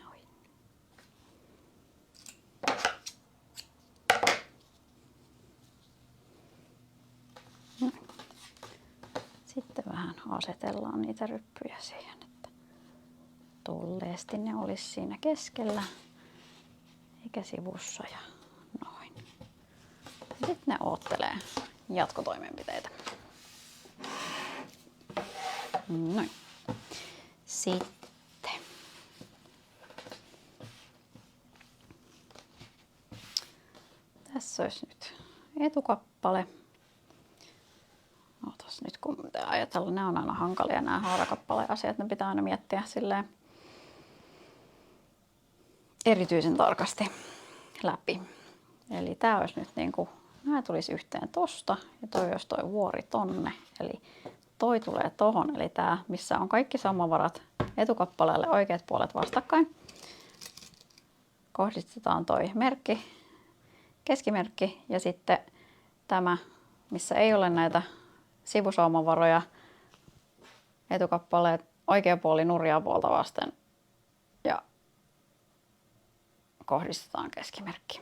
S1: Noin. Sitten vähän asetellaan niitä ryppyjä siihen, että tulleesti ne olisi siinä keskellä eikä sivussa ja noin. Sitten ne oottelee jatkotoimenpiteitä. Noin. Sitten tässä olisi nyt etukappale. Ootas nyt, kun ajatellaan, nämä on aina hankalia nämä haarakappale-asiat, ne pitää aina miettiä silleen erityisen tarkasti läpi. Eli tää olisi nyt niinku, nämä tulisi yhteen tosta ja toi olisi toi vuori tonne. Eli toi tulee tohon, eli tää, missä on kaikki samavarat etukappaleelle oikeat puolet vastakkain. Kohdistetaan toi merkki, keskimerkki ja sitten tämä, missä ei ole näitä sivusaumavaroja, etukappaleet oikea puoli nurjaa puolta vasten ja kohdistetaan keskimerkki.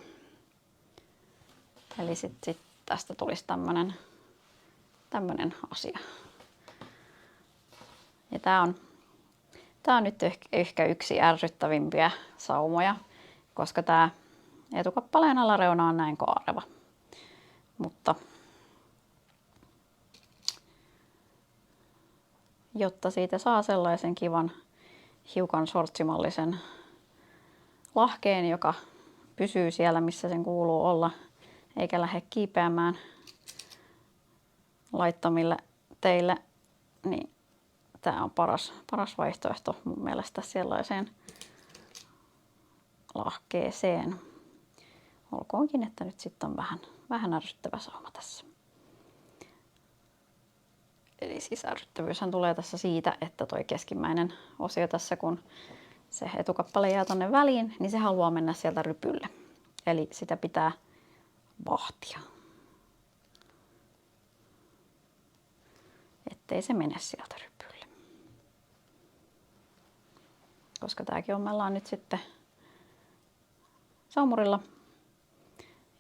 S1: Eli sit tästä tulisi tämmönen tämmönen asia. Ja tää on nyt ehkä yksi ärsyttävimpiä saumoja, koska tää etukappaleen alareuna on näin kaareva. Mutta jotta siitä saa sellaisen kivan hiukan sortsimallisen lahkeen, joka pysyy siellä, missä sen kuuluu olla, eikä lähde kiipeämään laittomille teille, niin tämä on paras vaihtoehto mun mielestä sellaiseen lahkeeseen. Olkoonkin, että nyt sitten on vähän ärsyttävä sauma tässä. Eli siis ärsyttävyyshän tulee tässä siitä, että toi keskimmäinen osio tässä, kun se etukappale jää tonne väliin, niin se haluaa mennä sieltä rypylle. Eli sitä pitää vahtia, ettei se mene sieltä rypylle. Koska tääkin ommellaan nyt sitten saumurilla,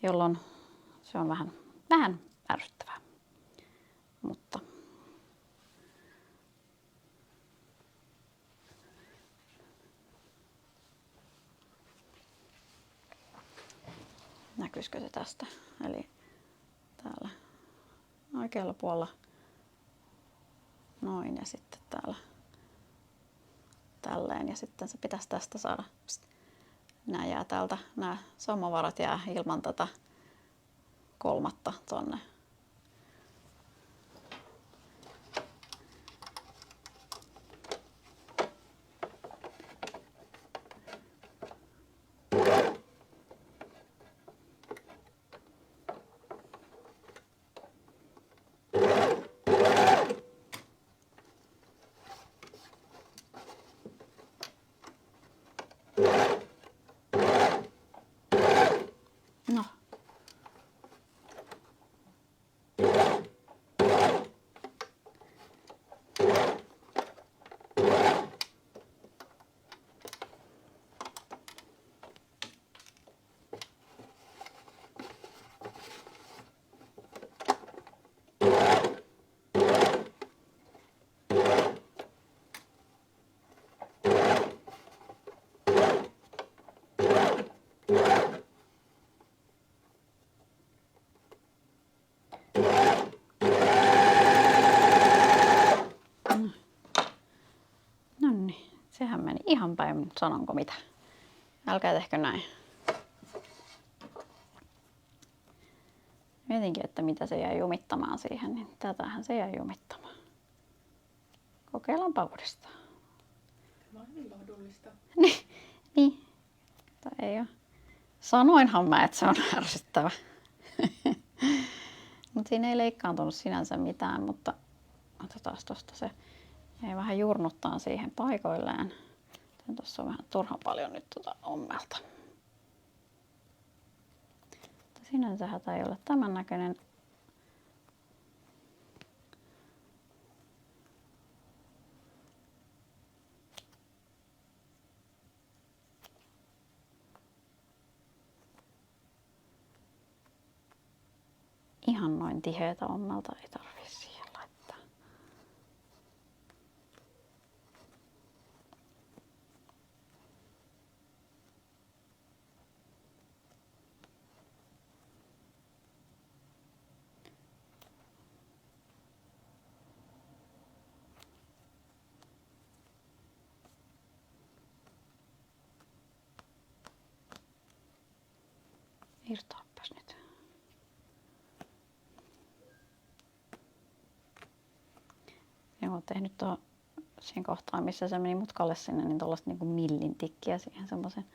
S1: jolloin se on vähän ärsyttävää. Mutta näkyisikö se tästä? Eli täällä oikealla puolella noin ja sitten täällä tälleen ja sitten se pitäisi tästä saada. Nämä jää täältä, nämä saumavarat jää ilman tätä kolmatta tonne. No. Sehän meni ihan päin, sanonko mitä. Älkää tehkö näin. Mietinkin, että mitä se jäi jumittamaan siihen, niin tätähän se jäi jumittamaan. Kokeillaanpa uudestaan.
S2: Tämä on niin lohdullista.
S1: Niin. Tai ei ole. Sanoinhan mä, että se on ärsyttävä. Mutta siinä ei leikkaantunut sinänsä mitään, mutta otetaan tuosta se. Jäi vähän jurnuttaan siihen paikoilleen. Tuossa on vähän turha paljon nyt ommelta. Sinänsä hätä ei ole tämän näköinen. Ihan noin tiheätä ommelta ei tarvitse siihen laittaa. Irtoapas nyt. Ja olen tehnyt tuohon siinä kohtaa, missä se meni mutkalle sinne, niin tuollaista niin kuin millin tikkiä siihen semmoisen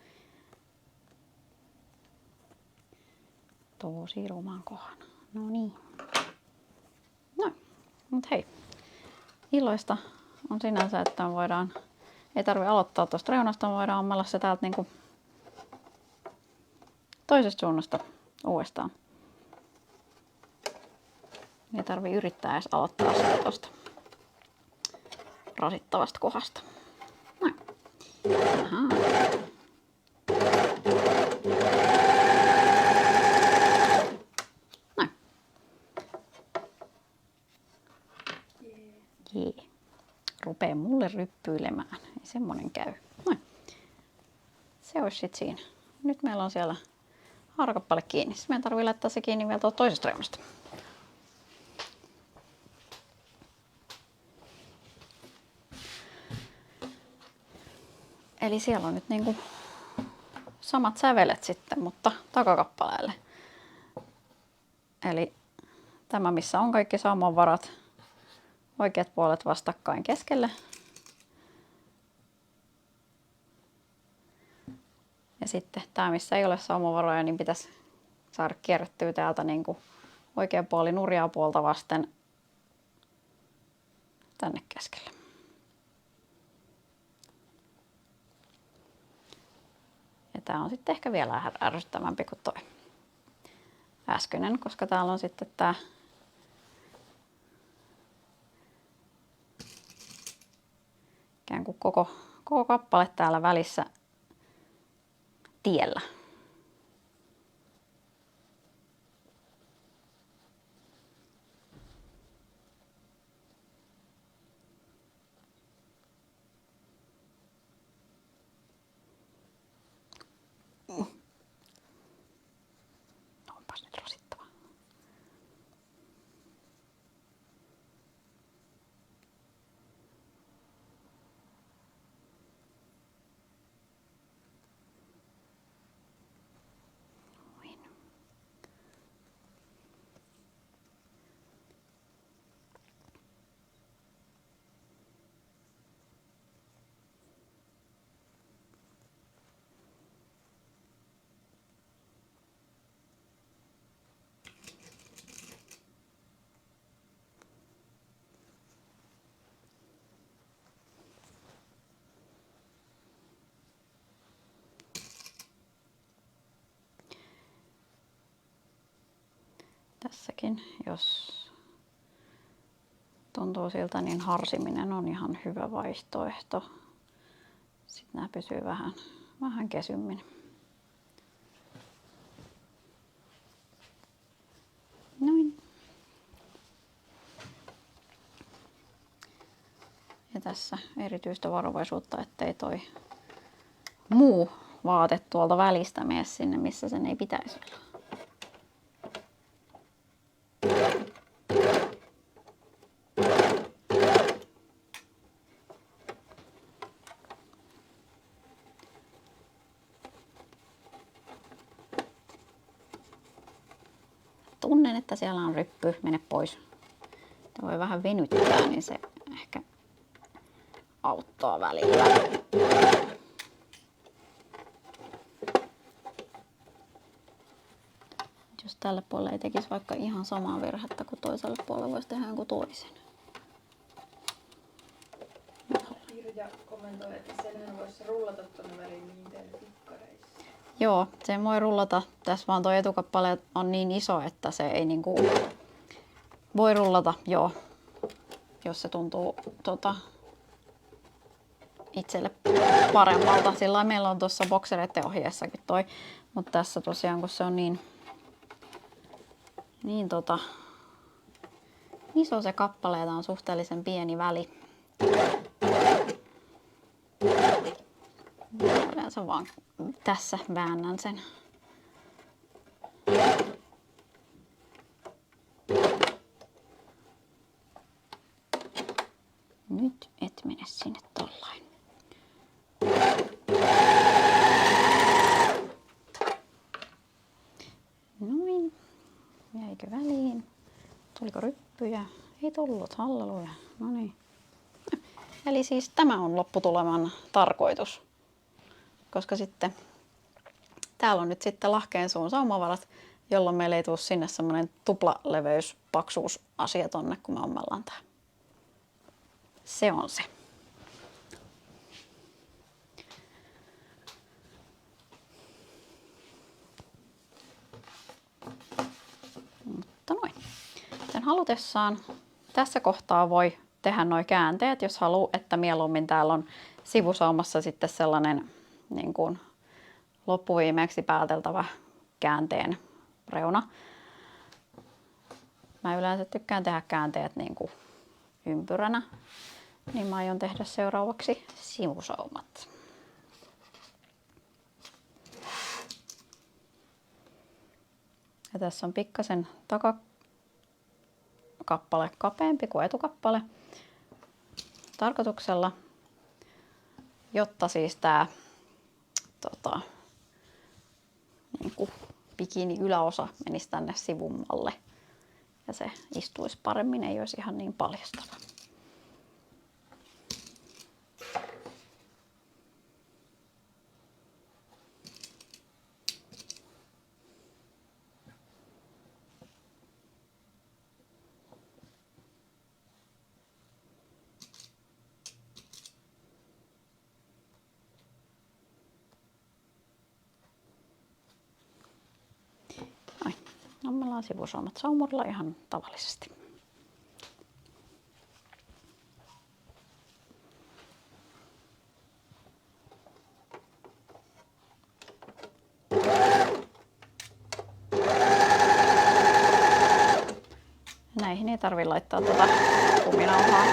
S1: tosi rumaan kohan. No niin. No, mut hei. Iloista on sinänsä, että ei tarvitse aloittaa tuosta reunasta, voidaan ommella se täältä niin kuin toisesta suunnasta uudestaan. Ei tarvitse yrittää edes aloittaa sitä tuosta rasittavasta kohdasta. Noin. Ahaa. Noin. tule ryppyilemään. Ei semmonen käy. Noin. Se olisi sit siinä. Nyt meillä on siellä haarakappale kiinni. Sitten meidän tarvii laittaa se kiinni vielä tuolta toisesta reunasta. Eli siellä on nyt niinku samat sävelet sitten, mutta takakappaleelle. Eli tämä, missä on kaikki saumanvarat, oikeat puolet vastakkain keskelle. Ja sitten tämä, missä ei ole saumavaroja, niin pitäisi saada kierrettyä täältä niin kuin oikea puoli nurjaa puolta vasten tänne keskelle. Ja tämä on sitten ehkä vielä ärsyttävämpi kuin toi äskeinen, koska täällä on sitten tämä ikään kuin koko kappale täällä välissä tiellä. Onpas nyt rasittavaa. Tässäkin, jos tuntuu siltä, niin harsiminen on ihan hyvä vaihtoehto. Sitten nämä pysyy vähän kesymmin. Noin. Ja tässä erityistä varovaisuutta, ettei toi muu vaate tuolta välistä mene sinne, missä sen ei pitäisi olla. Tunnen, että siellä on ryppy, mene pois. Tämä voi vähän venyttää, niin se ehkä auttaa välillä. Jos tälle puolelle ei tekisi vaikka ihan samaa virhettä kuin toiselle puolelle, voisi tehdä jonkun toisen.
S2: Irja kommentoi, että senhän voisi rullata tuonne väliin niin teille pikkareissa.
S1: Joo, sen voi rullata. Tässä vaan tuo etukappale on niin iso, että se ei niinku voi rullata, joo, jos se tuntuu itselle paremmalta. Sillä meillä on tuossa boksereiden ohjeessakin toi, mutta tässä tosiaan kun se on niin iso se kappale ja on suhteellisen pieni väli. Yleensä vaan tässä väännän sen. Nyt et mene sinne tollain. Noin. Jäikö väliin? Tuliko ryppyjä? Ei tullut. Halleluja. No niin. Eli siis tämä on lopputuleman tarkoitus. Koska sitten täällä on nyt sitten lahkeen suun saumavarat, jolloin meillä ei tule sinne semmoinen tuplaleveys, paksuus asia tonne, kun me ommellaan tää. Se on se. Mutta noin. Sen halutessaan tässä kohtaa voi tehdä nuo käänteet, jos haluaa, että mieluummin täällä on sivusaumassa sitten sellainen niin kuin loppuviimeeksi pääteltävä käänteen reuna. Mä yleensä tykkään tehdä käänteet niin kuin ympyränä. niin mä aion tehdä seuraavaksi sivusaumat. Ja tässä on pikkasen takakappale kapeampi kuin etukappale tarkoituksella, jotta siis tää niinku bikini yläosa menisi tänne sivummalle ja se istuisi paremmin, ei olisi ihan niin paljastava. Ammellaan sivusaumat saumurilla ihan tavallisesti. Näihin ei tarvitse laittaa tuota kuminauhaa.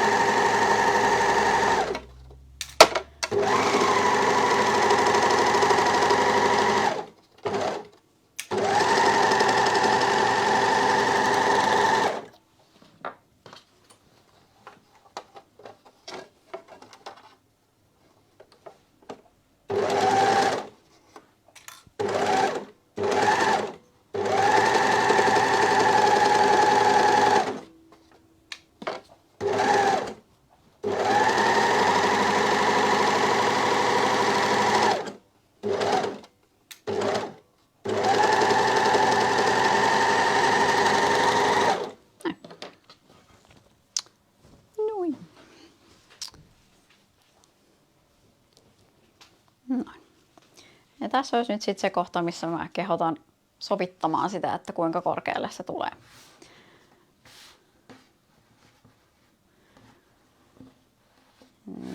S1: Ja tässä olisi nyt sitten se kohta, missä mä kehotan sovittamaan sitä, että kuinka korkealle se tulee.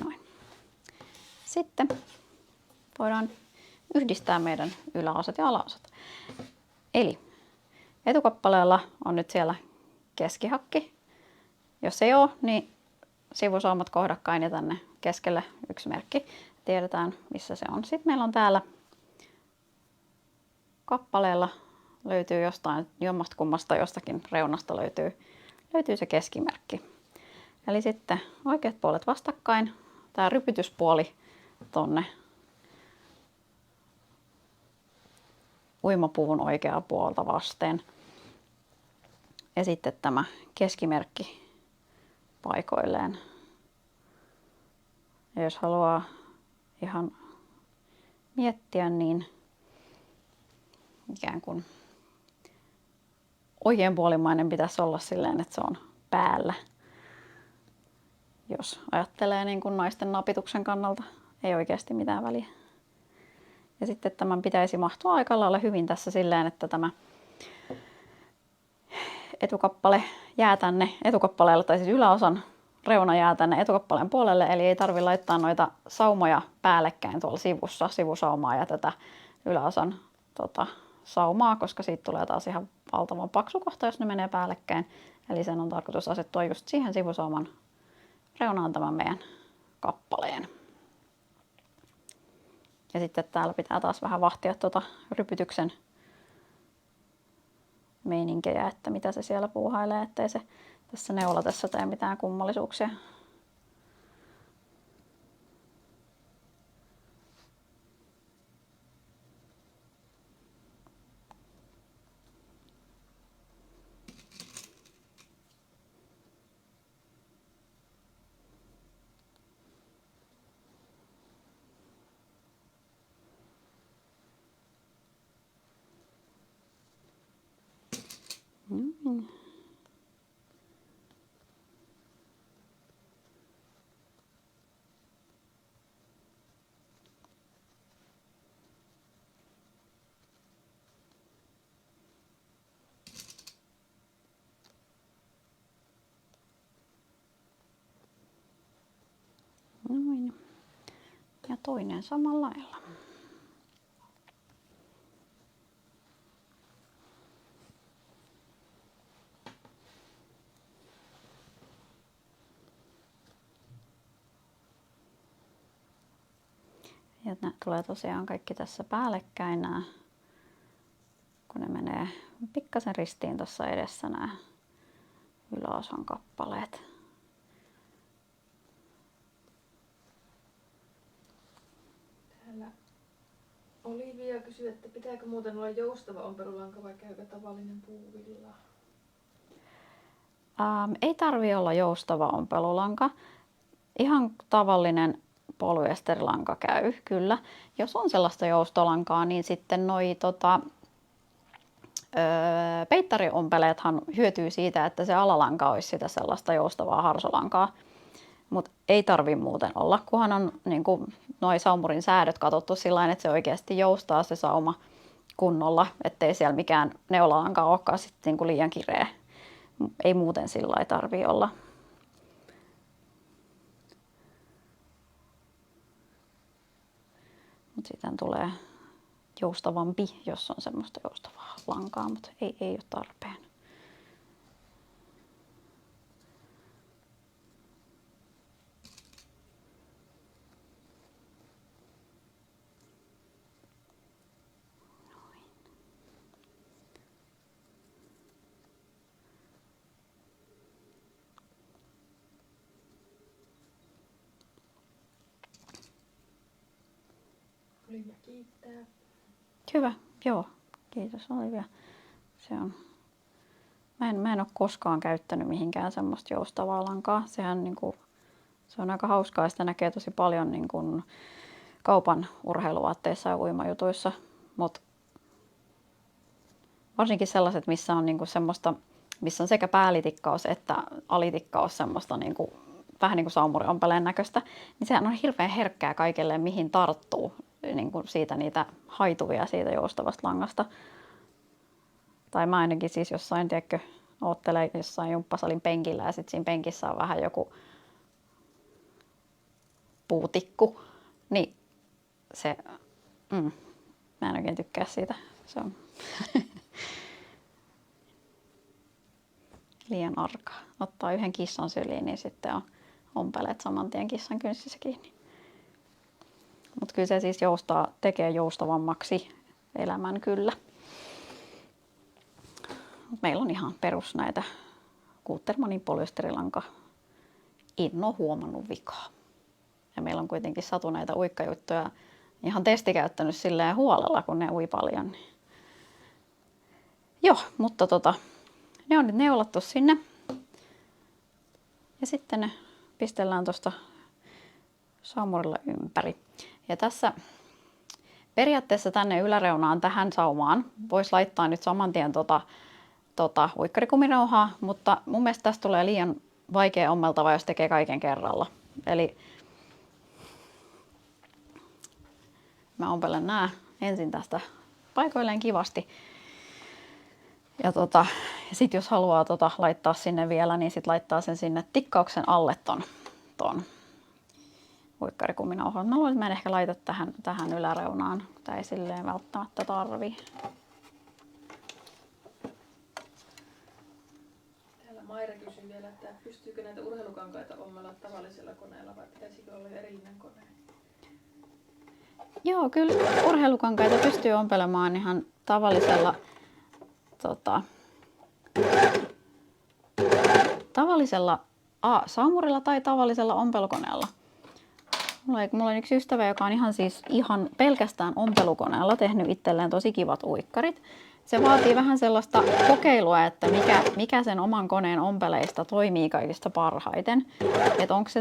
S1: Noin. Sitten voidaan yhdistää meidän yläosat ja alaosat. Eli etukappaleella on nyt siellä keskihakki. Jos ei ole, niin sivusaumat kohdakkain ja tänne keskelle yksi merkki. Tiedetään, missä se on. Sitten meillä on täällä kappaleella löytyy jostain, jommasta kummasta jostakin reunasta löytyy se keskimerkki. Eli sitten oikeat puolet vastakkain, tämä rypytyspuoli tonne uimapuvun oikeaa puolta vasten. Ja sitten tämä keskimerkki paikoilleen. Ja jos haluaa ihan miettiä, niin ikään kuin oikeanpuolimainen pitäisi olla silleen, että se on päällä. Jos ajattelee niin kuin naisten napituksen kannalta, ei oikeasti mitään väliä. Ja sitten tämän pitäisi mahtua aika lailla hyvin tässä silleen, että tämä etukappale jää tänne etukappaleella, tai siis yläosan reuna jää tänne etukappaleen puolelle, eli ei tarvitse laittaa noita saumoja päällekkäin tuolla sivussa, sivusaumaa ja tätä yläosan saumaa, koska siitä tulee taas ihan valtavan paksu kohta, jos ne menee päällekkäin. Eli sen on tarkoitus asettua just siihen sivusauman reunaan tämän meidän kappaleen. Ja sitten täällä pitää taas vähän vahtia rypytyksen meininkejä, että mitä se siellä puuhailee, ettei se tässä neulatessa tee mitään kummallisuuksia. Noin. Ja toinen samalla lailla. Ja ne tulee tosiaan kaikki tässä päällekkäin nämä, kun ne menee pikkasen ristiin tuossa edessä nämä yläosan kappaleet.
S2: Täällä Olivia kysyy, että pitääkö muuten olla joustava ompelulanka vai käykö tavallinen puuvilla?
S1: Ei tarvitse olla joustava ompelulanka. Ihan tavallinen polyesterilanka käy, kyllä. Jos on sellaista joustolankaa, niin sitten peittariompeleethan hyötyy siitä, että se alalanka olisi sitä sellaista joustavaa harsolankaa. Mutta ei tarvi muuten olla, kunhan on niin noi saumurin säädöt katsottu sillä että se oikeasti joustaa se sauma kunnolla, ettei siellä mikään neulalanka olekaan sitten niin liian kireä. Ei muuten sillä ei tarvi olla. Mutta sitten tulee joustavampi, jos on semmoista joustavaa lankaa, mutta ei ole tarpeen.
S2: Olivia kiittää.
S1: Hyvä, joo. Kiitos Olivia. Se on. Mä en ole koskaan käyttänyt mihinkään semmoista joustavaa lankaa. Sehän se on aika hauskaa, sitä näkee tosi paljon kaupan urheiluvaatteissa ja uimajutuissa, mutta varsinkin sellaiset, missä on semmoista, missä on sekä päällitikkaus että alitikkaus semmoista vähän niin kuin saumurionpeleen näköistä, niin sehän on hirveän herkkää kaikelle, mihin tarttuu siitä niitä haituvia siitä joustavasta langasta. Tai mä ainakin siis jossain, tiedätkö, oottelen jossain jumppasalin penkillä ja sitten siinä penkissä on vähän joku puutikku, niin se, mä en oikein tykkää siitä. Se on liian arkaa. Ottaa yhden kissan syliin, niin sitten on ompeleet saman tien kissan kynsissä kiinni. Mutta kyllä se siis tekee joustavammaksi elämän kyllä. Meillä on ihan perus näitä Gutermannin polyesterilanka. En ole huomannut vikaa. Ja meillä on kuitenkin satuneita uikkajuttuja ihan testikäyttänyt silleen huolella, kun ne ui paljon. Joo, mutta ne on nyt neulattu sinne. Ja sitten ne pistellään tuosta saumurilla ympäri. Ja tässä periaatteessa tänne yläreunaan tähän saumaan voisi laittaa nyt saman tien uikkarikuminauhaa, mutta mun mielestä tästä tulee liian vaikea ommeltava, jos tekee kaiken kerralla. Eli mä ompelen nää ensin tästä paikoilleen kivasti. Ja sit jos haluaa laittaa sinne vielä, niin sit laittaa sen sinne tikkauksen alle ton uikkarikuminauhan. Mä luulen, että mä en ehkä laita tähän yläreunaan. Tää ei silleen välttämättä tarvii.
S2: Täällä Maira kysyi vielä, että pystyykö näitä urheilukankaita ommella tavallisella koneella vai pitäisikö olla erillinen kone?
S1: Joo, kyllä urheilukankaita pystyy ompelemaan ihan tavallisella saumurilla tai tavallisella ompelukoneella. Mulla on yksi ystävä, joka on ihan pelkästään ompelukoneella tehnyt itselleen tosi kivat uikkarit. Se vaatii vähän sellaista kokeilua, että mikä sen oman koneen ompeleista toimii kaikista parhaiten. Että onko se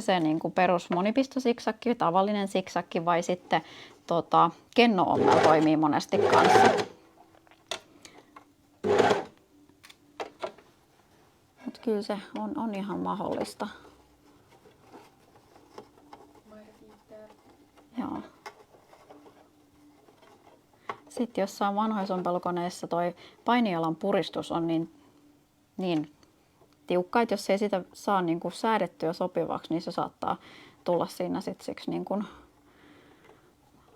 S1: perus monipistosiksakki, tavallinen siksakki vai sitten kenno-ommel toimii monesti kanssa. Mutta kyllä se on ihan mahdollista. Joo. Sitten jossain vanhoissa ompelukoneissa toi painijalan puristus on niin tiukka, että jos ei sitä saa säädettyä sopivaksi, niin se saattaa tulla siinä siksi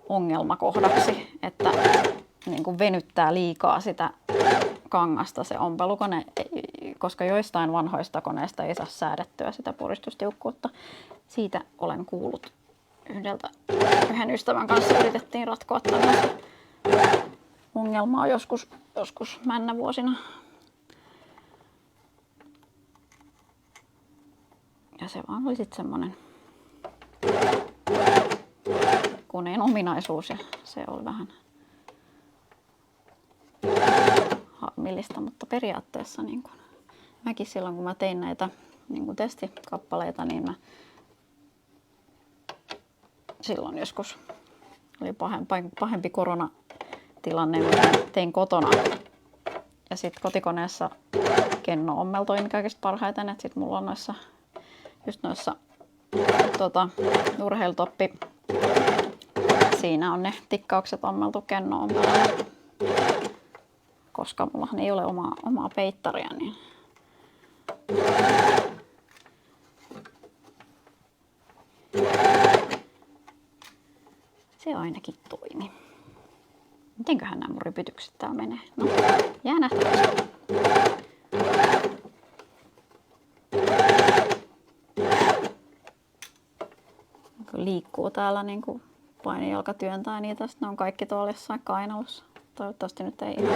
S1: ongelmakohdaksi, että venyttää liikaa sitä kangasta se ompelukone, koska joistain vanhoista koneista ei saa säädettyä sitä puristustiukkuutta. Siitä olen kuullut yhden ystävän kanssa yritettiin ratkoa tällaista ongelmaa joskus männävuosina. Ja se vaan oli sitten semmonen koneen ominaisuus ja se oli vähän harmillista, mutta periaatteessa niin kun, mäkin silloin kun mä tein näitä niin kun testikappaleita, niin mä silloin joskus oli pahempi koronatilanne, mitä tein kotona. Ja sitten kotikoneessa kenno-ommel toimi kaikista parhaiten, että sitten mulla on noissa urheilutoppi. Siinä on ne tikkaukset ommeltu kenno-ommella. Koska mullahan ei ole omaa peittaria, niin se ainakin toimi. Mitenköhän nämä mun rypytykset täällä menee? No, jää nähtäväksi. Liikkuu täällä niin kuin painijalka työntää niitä, sitten ne on kaikki tuolla jossain kainalossa. Toivottavasti nyt ei ihan.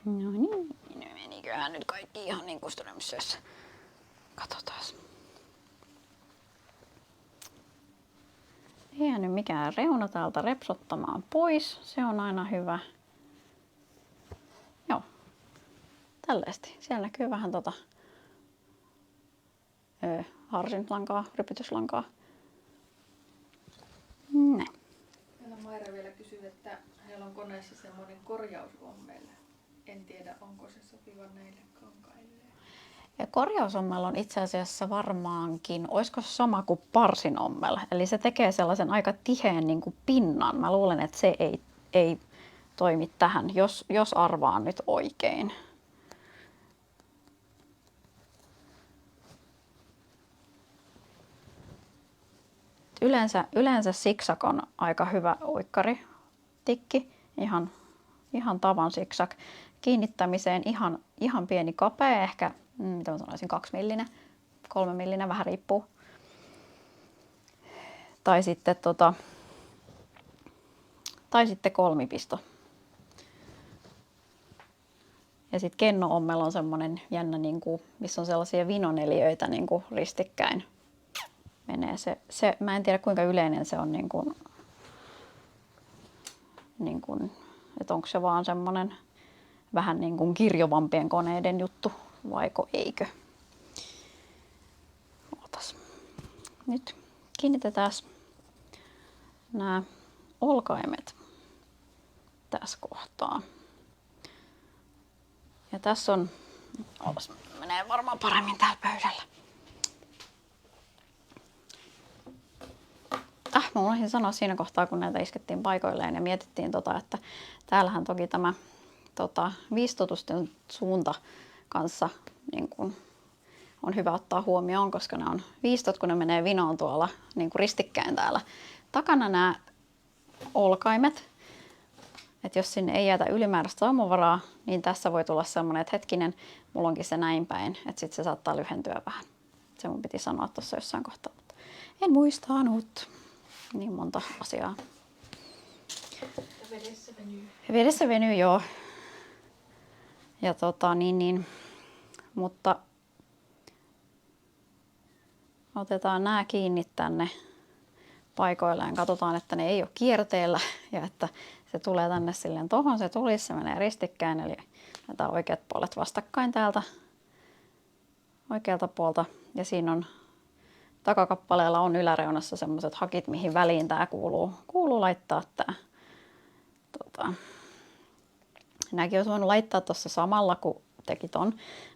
S1: No niin, meniköhän nyt kaikki ihan niin kuin Strömsössä. Katsotaan. Ei jäänyt mikään reuna täältä repsottamaan pois. Se on aina hyvä. Joo. Tällaisesti. Siellä näkyy vähän harsinlankaa, rypytyslankaa. Näin.
S2: Täällä Maira vielä kysyy, että hänellä on koneessa semmoinen korjausommel. En tiedä, onko se sopiva näille kankaille.
S1: Ja korjausommel on itse asiassa varmaankin, olisiko se sama kuin parsinommel? Eli se tekee sellaisen aika tiheän niin kuin pinnan. Mä luulen, että se ei toimi tähän, jos arvaan nyt oikein. Yleensä zigzag on aika hyvä oikkaritikki, ihan tavan zigzag. Kiinnittämiseen ihan pieni kapea, ehkä mitä mä sanoisin, 2 millinen, 3 millinen, vähän riippuu. Tai sitten kolmipisto. Ja sitten kenno-ommel on semmoinen jännä, niin kuin, missä on sellaisia vinoneliöitä niin kuin ristikkäin. Menee se, mä en tiedä kuinka yleinen se on, niin kuin, että onko se vaan semmoinen vähän niin kuin kirjovampien koneiden juttu, vaiko eikö. Ootas. Nyt kiinnitetään nämä olkaimet tässä kohtaa. Ja tässä on, menee varmaan paremmin täällä pöydällä. Mä unohdin sanoa siinä kohtaa, kun näitä iskettiin paikoilleen ja mietittiin, että täällähän toki tämä viistotusten suunta kanssa niin kun on hyvä ottaa huomioon, koska ne on viistot, kun ne menee vinoon tuolla niin kuin ristikkäin täällä takana nämä olkaimet. Että jos sinne ei jätä ylimääräistä saumovaraa, niin tässä voi tulla semmoinen, että hetkinen, mulla onkin se näin päin, että sitten se saattaa lyhentyä vähän. Se mun piti sanoa tuossa jossain kohtaa, mutta en muistanut. Niin monta asiaa.
S2: Vedessä venyy.
S1: Vedessä venyy, joo. Ja mutta otetaan nämä kiinni tänne paikoilleen. Katsotaan, että ne ei ole kierteellä ja että se tulee tänne silleen tohon se tulisi, se menee ristikkäin. Eli näitä oikeat puolet vastakkain täältä oikealta puolta. Ja siinä on takakappaleella on yläreunassa semmoiset hakit, mihin väliin tämä kuuluu laittaa tämä. Nämäkin olisi voinut laittaa tuossa samalla, kun teki ton,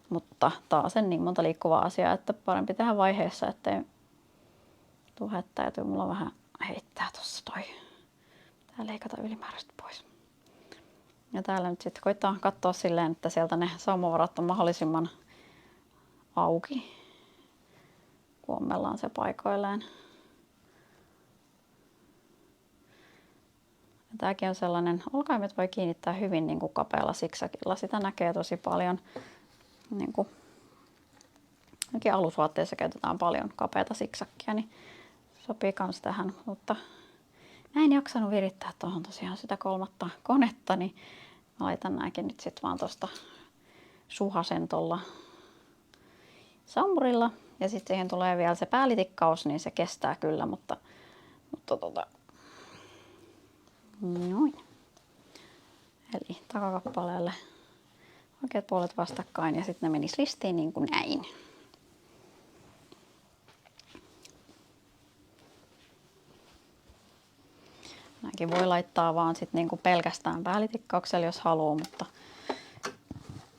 S1: mutta taas en niin monta liikkuvaa asiaa, että parempi tehdä vaiheessa, ettei tule hättäytyy. Mulla vähän heittää tuossa toi. Tää leikata ylimääräistä pois. Ja täällä nyt sitten koittaa katsoa silleen, että sieltä ne saumavarat on mahdollisimman auki, kun ommellaan se paikoilleen. Tämäkin on sellainen, olkaimet voi kiinnittää hyvin niin kuin kapealla siksakilla. Sitä näkee tosi paljon. Niin kuin, alusvaatteissa käytetään paljon kapeata siksakkia, niin sopii myös tähän. Mutta mä en jaksanut virittää tuohon tosiaan sitä 3. konetta, niin mä laitan nääkin nyt sitten vaan tuosta suhasen tuolla sammurilla. Ja sitten siihen tulee vielä se päällitikkaus, niin se kestää kyllä, mutta noin. Eli takakappaleelle oikeat puolet vastakkain ja sitten ne menis ristiin niin kuin näin. Nämäkin voi laittaa vaan sit niin kuin pelkästään päälitikkauksella, jos haluaa, mutta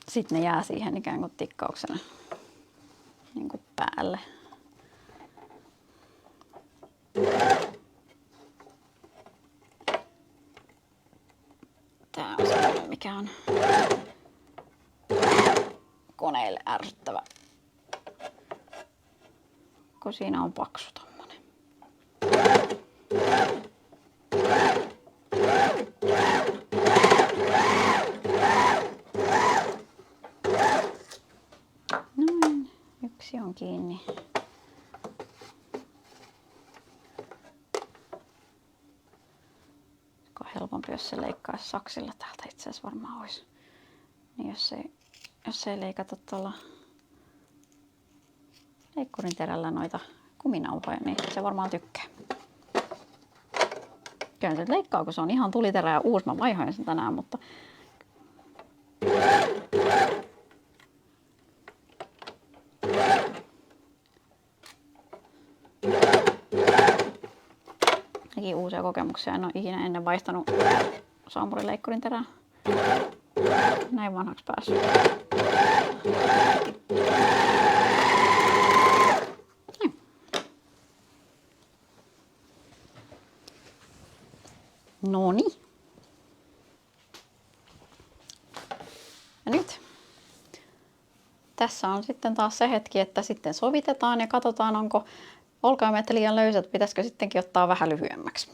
S1: sitten ne jää siihen ikään kuin tikkauksena niin kuin päälle. Tää on sellainen, mikä on koneille ärsyttävä, kun siinä on paksu tommonen. Noin, yksi on kiinni. Helpompi, jos se leikkaisi saksilla täältä, itse asiassa varmaan olisi. Niin jos ei leikata tuolla leikkurin terällä noita kuminauhoja, niin se varmaan tykkää. Kyllä se leikkaa, kun se on ihan tuliterä ja uusi. Mä vaihoin sen tänään, mutta nekin uusia kokemuksia. En ole ikinä ennen vaihtanut sammurileikkurin terää. Näin vanhaksi päässyt. Noni. Ja nyt tässä on sitten taas se hetki, että sitten sovitetaan ja katsotaan, onko olkaimet liian löysät, pitäisikö sittenkin ottaa vähän lyhyemmäksi.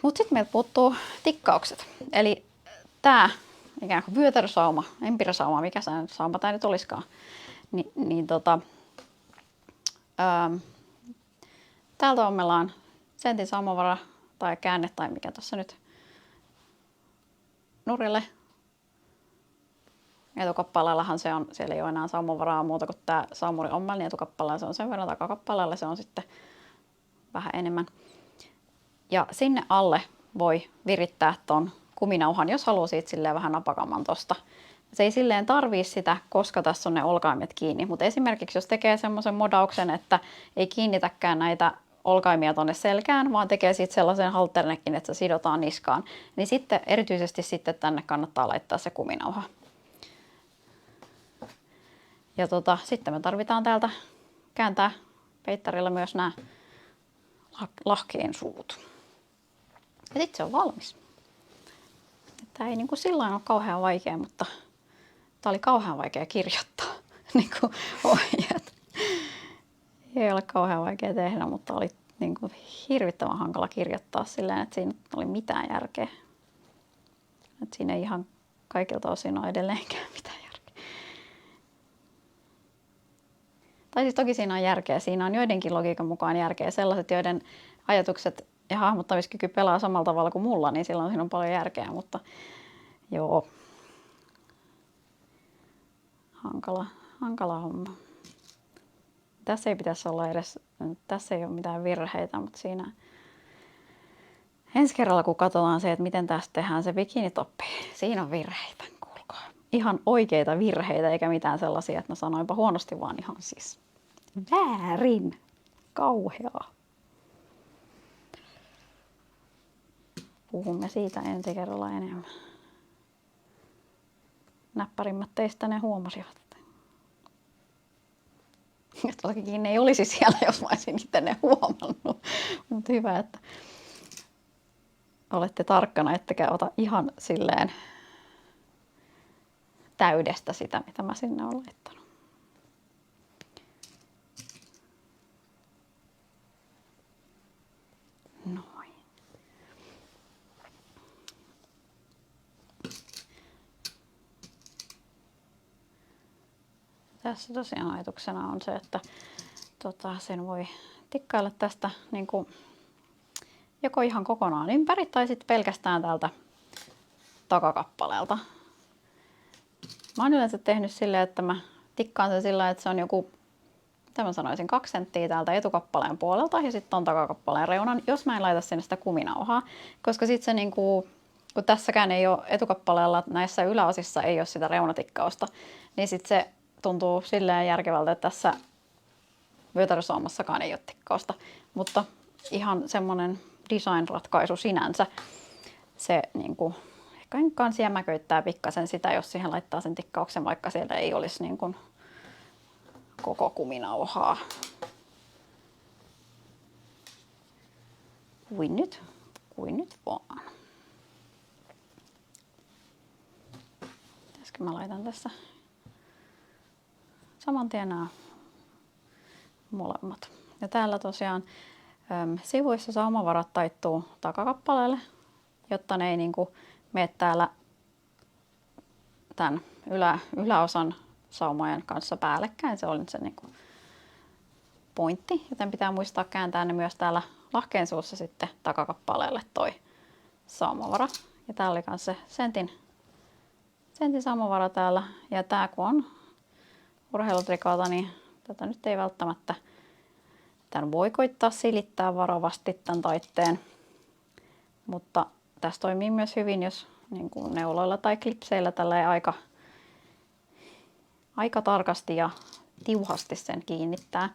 S1: Mutta sitten meiltä puuttuu tikkaukset. Eli tämä ikään kuin vyötärösauma, empirasauma, mikä se sauma tämä nyt olisikaan, täältä ommellaan sentin saumavara tai käänne tai mikä tuossa nyt nurille. Etukappaleellahan se on, siellä ei ole enää saumavaraa muuta kuin tämä saumuri ommel, niin etukappaleella se on sen verran, takakappaleella se on sitten vähän enemmän. Ja sinne alle voi virittää ton kuminauhan, jos haluaa siitä silleen vähän napakamman tosta. Se ei silleen tarvii sitä, koska tässä on ne olkaimet kiinni, mutta esimerkiksi jos tekee semmoisen modauksen, että ei kiinnitäkään näitä olkaimia tonne selkään, vaan tekee siitä sellaisen halternekin, että se sidotaan niskaan, niin sitten erityisesti sitten tänne kannattaa laittaa se kuminauha. Ja sitten me tarvitaan täältä kääntää peittarilla myös nämä lahkeen suut. Ja sitten se on valmis. Tämä ei niin kuin sillain ole kauhean vaikea, mutta tämä oli kauhean vaikea kirjoittaa. Niin kuin ohjeet. Ei ole kauhean vaikea tehdä, mutta oli niin kuin hirvittävän hankala kirjoittaa silleen, että siinä oli mitään järkeä. Että siinä ei ihan kaikilta osin ole edelleenkään mitään järkeä. Tai siis toki siinä on järkeä. Siinä on joidenkin logiikan mukaan järkeä. Sellaiset, joiden ajatukset ja hahmottamiskyky pelaa samalla tavalla kuin mulla, niin silloin siinä on paljon järkeä, mutta joo. Hankala homma. Tässä ei pitäisi olla edes, tässä ei ole mitään virheitä, mutta siinä ensi kerralla kun katsotaan se, että miten tästä tehdään se bikinitoppi, siinä on virheitä, kuulkaa. Ihan oikeita virheitä, eikä mitään sellaisia, että mä sanoinpa huonosti, vaan ihan siis väärin. Kauheaa. Puhumme siitä ensi kerralla enemmän. Näppärimmät teistä ne huomasivat. Tokikin ne ei olisi siellä, jos mä olisin itse ne huomannut. Mutta hyvä, että olette tarkkana, ettekä ota ihan silleen täydestä sitä, mitä mä sinne olen laittanut. Noin. tässä tosiaan ajatuksena on se, että sen voi tikkailla tästä niin kuin joko ihan kokonaan ympäri tai sitten pelkästään täältä takakappaleelta. Mä oon yleensä tehnyt silleen, että mä tikkaan sen sillä, että se on joku, mitä mä sanoisin, 2 senttiä täältä etukappaleen puolelta ja sitten on takakappaleen reunan, jos mä en laita sinne sitä kuminauhaa. Koska sitten se niinku, kun tässäkään ei ole etukappaleella, näissä yläosissa ei ole sitä reunatikkausta, niin sitten se tuntuu silleen järkevältä, että tässä vyötärösaumassakaan ei ole tikkausta. Mutta ihan semmonen design-ratkaisu sinänsä. Se niinku, ehkä kanssa jämäköittää pikkasen sitä, jos siihen laittaa sen tikkauksen, vaikka siellä ei olisi niin kuin koko kuminauhaa. Kuin nyt vaan. Pitäisikö mä laitan tässä saman tien nämä molemmat. Ja täällä tosiaan sivuissa saumavarat taittuu takakappaleelle, jotta ne ei niinku mene täällä tämän yläosan saumojen kanssa päällekkäin. Se oli nyt se niinku pointti, joten pitää muistaa kääntää ne myös täällä lahkeen suussa sitten takakappaleelle toi saumavara. Ja täällä oli myös se sentin saumavara täällä. Ja tää kun on urheilutrikoota, niin tätä nyt ei välttämättä, tämän voi koittaa silittää varovasti tämän taitteen, mutta tässä toimii myös hyvin, jos niin kuin neuloilla tai klipseillä tällä aika tarkasti ja tiuhasti sen kiinnittää.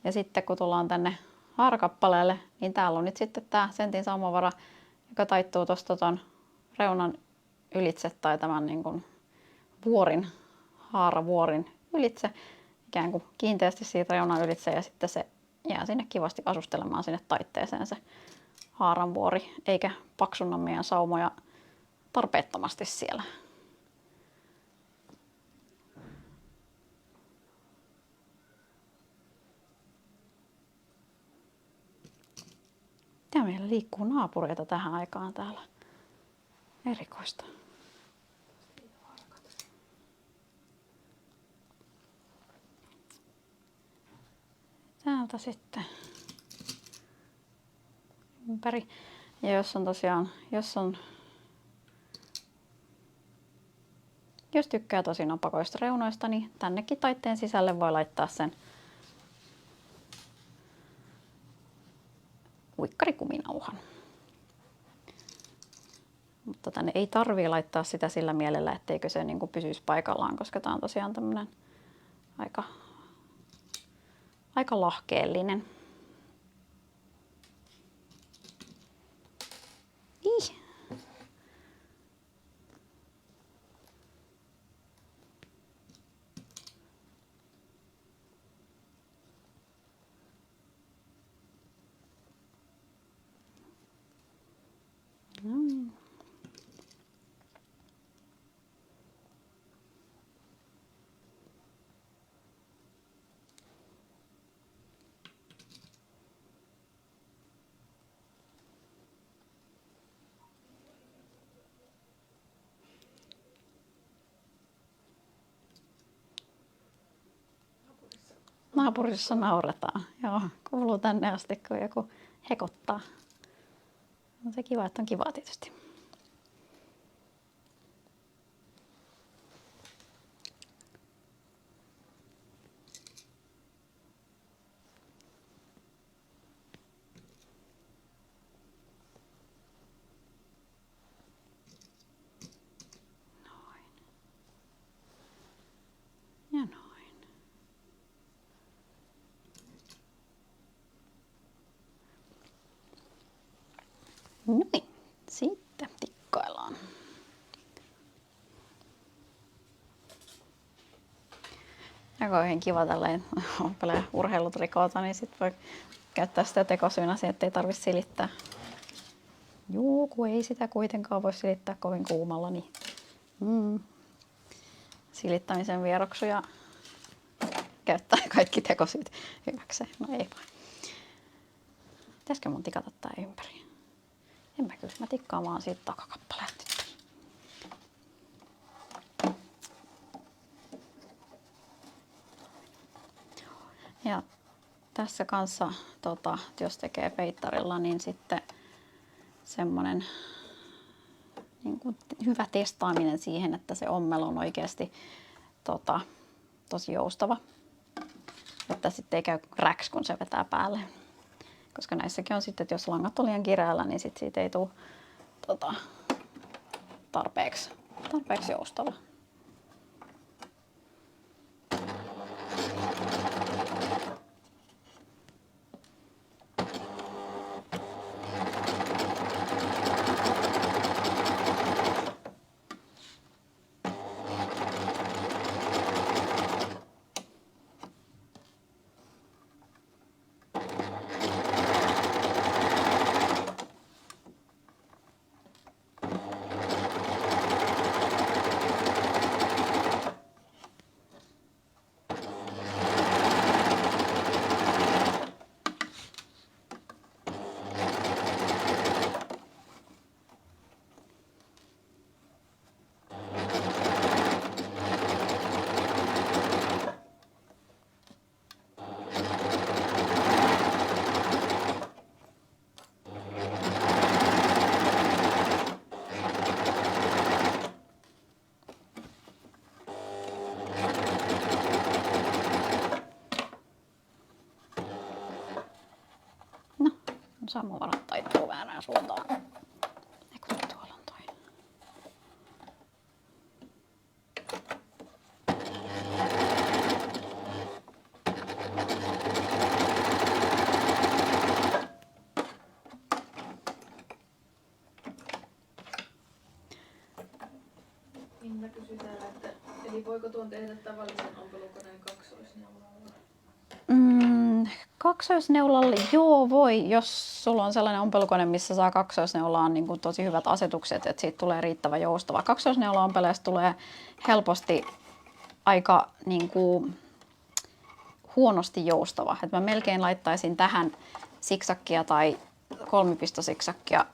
S1: Ja sitten kun tullaan tänne haarakappaleelle, niin täällä on nyt sitten tämä sentin saumavara, joka taittuu tuosta ton reunan ylitse tai tämän niin kuin haaravuorin ylitse, ikään kuin kiinteästi siitä reunan ylitse, ja sitten se jää sinne kivasti asustelemaan sinne taitteeseen se haaranvuori, eikä paksunna meidän saumoja tarpeettomasti siellä. Mitä meillä liikkuu naapureita tähän aikaan täällä? Erikoista. Täältä sitten ympäri. Ja jos on tosiaan, jos tykkää tosi napakoista reunoista, niin tännekin taitteen sisälle voi laittaa sen uikkarikuminauhan. Mutta tänne ei tarvii laittaa sitä sillä mielellä, etteikö se niin kuin pysyisi paikallaan, koska tämä on tosiaan tämmöinen aika lahkeellinen. Noin. Naapurissa nauretaan. Joo, kuuluu tänne asti, kun joku hekottaa. On se kiva, että on kivaa tietysti. Noin. Ja noin. Noin, sitten tikkaillaan. Ja kauhean kiva tälleen ompelee urheilutrikoota, niin sitten voi käyttää sitä tekosyynä siihen, ettei tarvitse silittää. Juu, kun ei sitä kuitenkaan voi silittää kovin kuumalla, niin silittämisen vieroksuja käyttää kaikki tekosyyt hyväkseen. No ei vaan. Pitäisikö mun tikata tää ympäri? En mä kyllä, mä tikkaan vaan siitä takakappaleelta nyt. tässä kanssa, jos tekee feittarilla, niin sitten semmoinen niin kuin hyvä testaaminen siihen, että se ommel on oikeasti tosi joustava. Että sitten ei käy räks, kun se vetää päälle. Koska näissäkin on sitten, että jos langat on liian kireällä, niin sitten siitä ei tule tarpeeksi joustava. Samovarat taittuu väärään suuntaan. Eikö tuolla on toi?
S2: Minna kysyi täällä, että eli voiko tuon tehdä tavallisen ompelukoneen kaksoisneulalla?
S1: Kaksoisneulalle joo voi, jos sulla on sellainen ompelukone, missä saa kaksoisneulaan niin kuin tosi hyvät asetukset, että siitä tulee riittävän joustava. Kaksoisneula-ompeleesta tulee helposti aika niin kuin, huonosti joustava. Et mä melkein laittaisin tähän siksakkia tai kolmipistosiksakkia,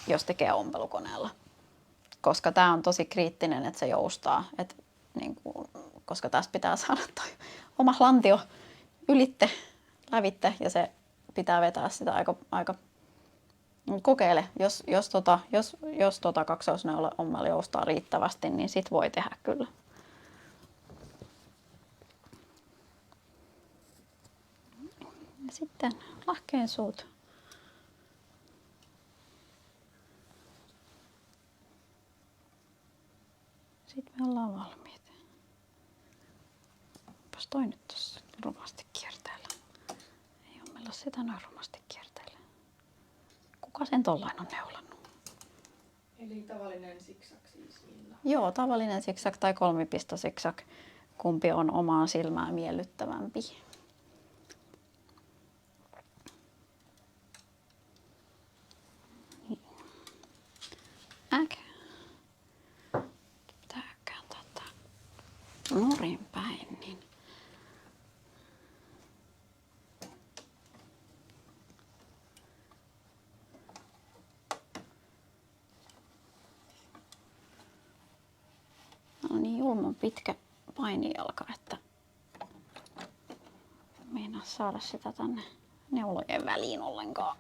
S1: jos tekee ompelukoneella. Koska tää on tosi kriittinen, että se joustaa. Niin kuin, koska tästä pitää saada toi oma lantio ylitte, lävitte ja se pitää vetää sitä aika kokeile. Jos kaksoisneula ommel joustaa riittävästi, niin sit voi tehdä kyllä. Ja sitten lahkeen suut. Sitten me ollaan valmiita. Onpas toi nyt tossa rumasti kierteellä. Ei ole meillä sitä noin rumasti kierteellä. Kuka sen tollain on neulannut?
S2: Eli tavallinen siksak siis Minna.
S1: Joo, tavallinen siksak tai kolmipistosiksak. Kumpi on omaan silmään miellyttävämpi. Pitää kääntää tää nurin päin, niin on niin julman pitkä painijalka, että meinaa saada sitä tänne neulojen väliin ollenkaan.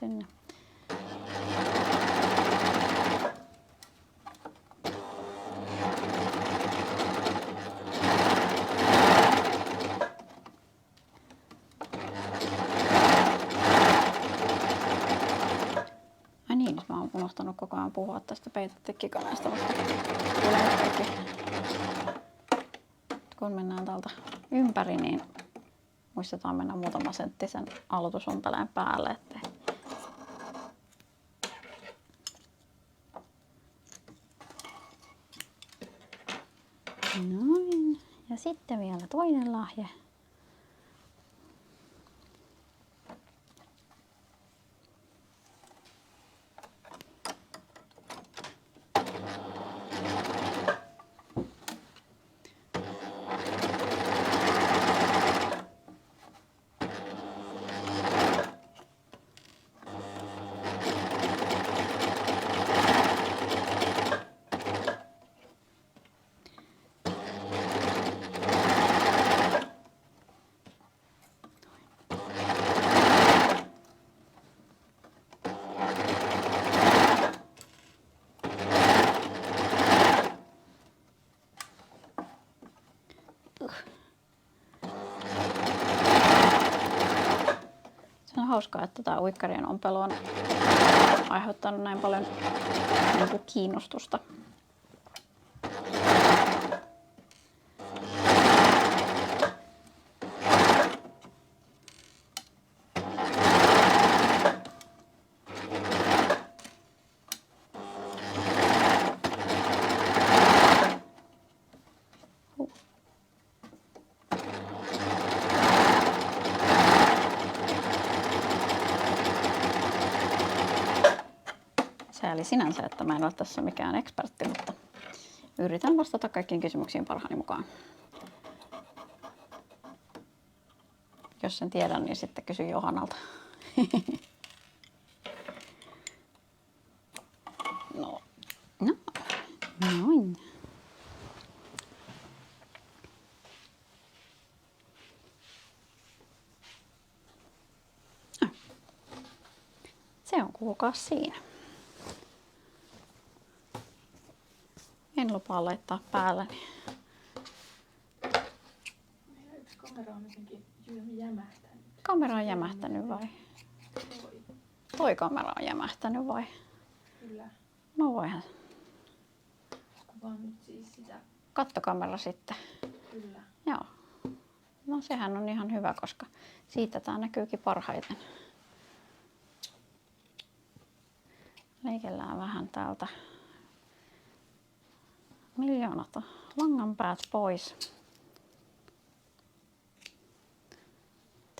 S1: sinne. Ai niin, nyt mä oon unohtanut koko ajan puhua tästä peitetekkikoneesta, mutta kun mennään täältä ympäri, niin muistetaan mennä muutama sentti sen aloitusompeleen päälle, ettei. Noin. Ja sitten vielä toinen lahje. Se on hauskaa, että tämä uikkarien ompelu on aiheuttanut näin paljon kiinnostusta. Sääli sinänsä, että mä en ole tässä mikään ekspertti, mutta yritän vastata kaikkiin kysymyksiin parhaani mukaan. Jos sen tiedän, niin sitten kysy Johannalta. No, noin. Se on kuulkaas siinä. En lupaa laittaa päälle.
S2: Meillä yksi kamera on jotenkin jämähtänyt.
S1: Kamera on jämähtänyt vai? Toi kamera on jämähtänyt vai?
S2: Kyllä.
S1: No voihan.
S2: Kuvaan nyt siis sitä.
S1: Kattokamera sitten.
S2: Kyllä.
S1: Joo. No sehän on ihan hyvä, koska siitä tää näkyykin parhaiten. Leikellään vähän täältä miljoonat langanpäät pois.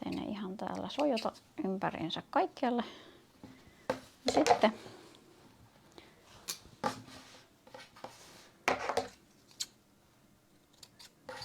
S1: Tein ne ihan täällä sojota ympäriinsä kaikkialle. Ja sitten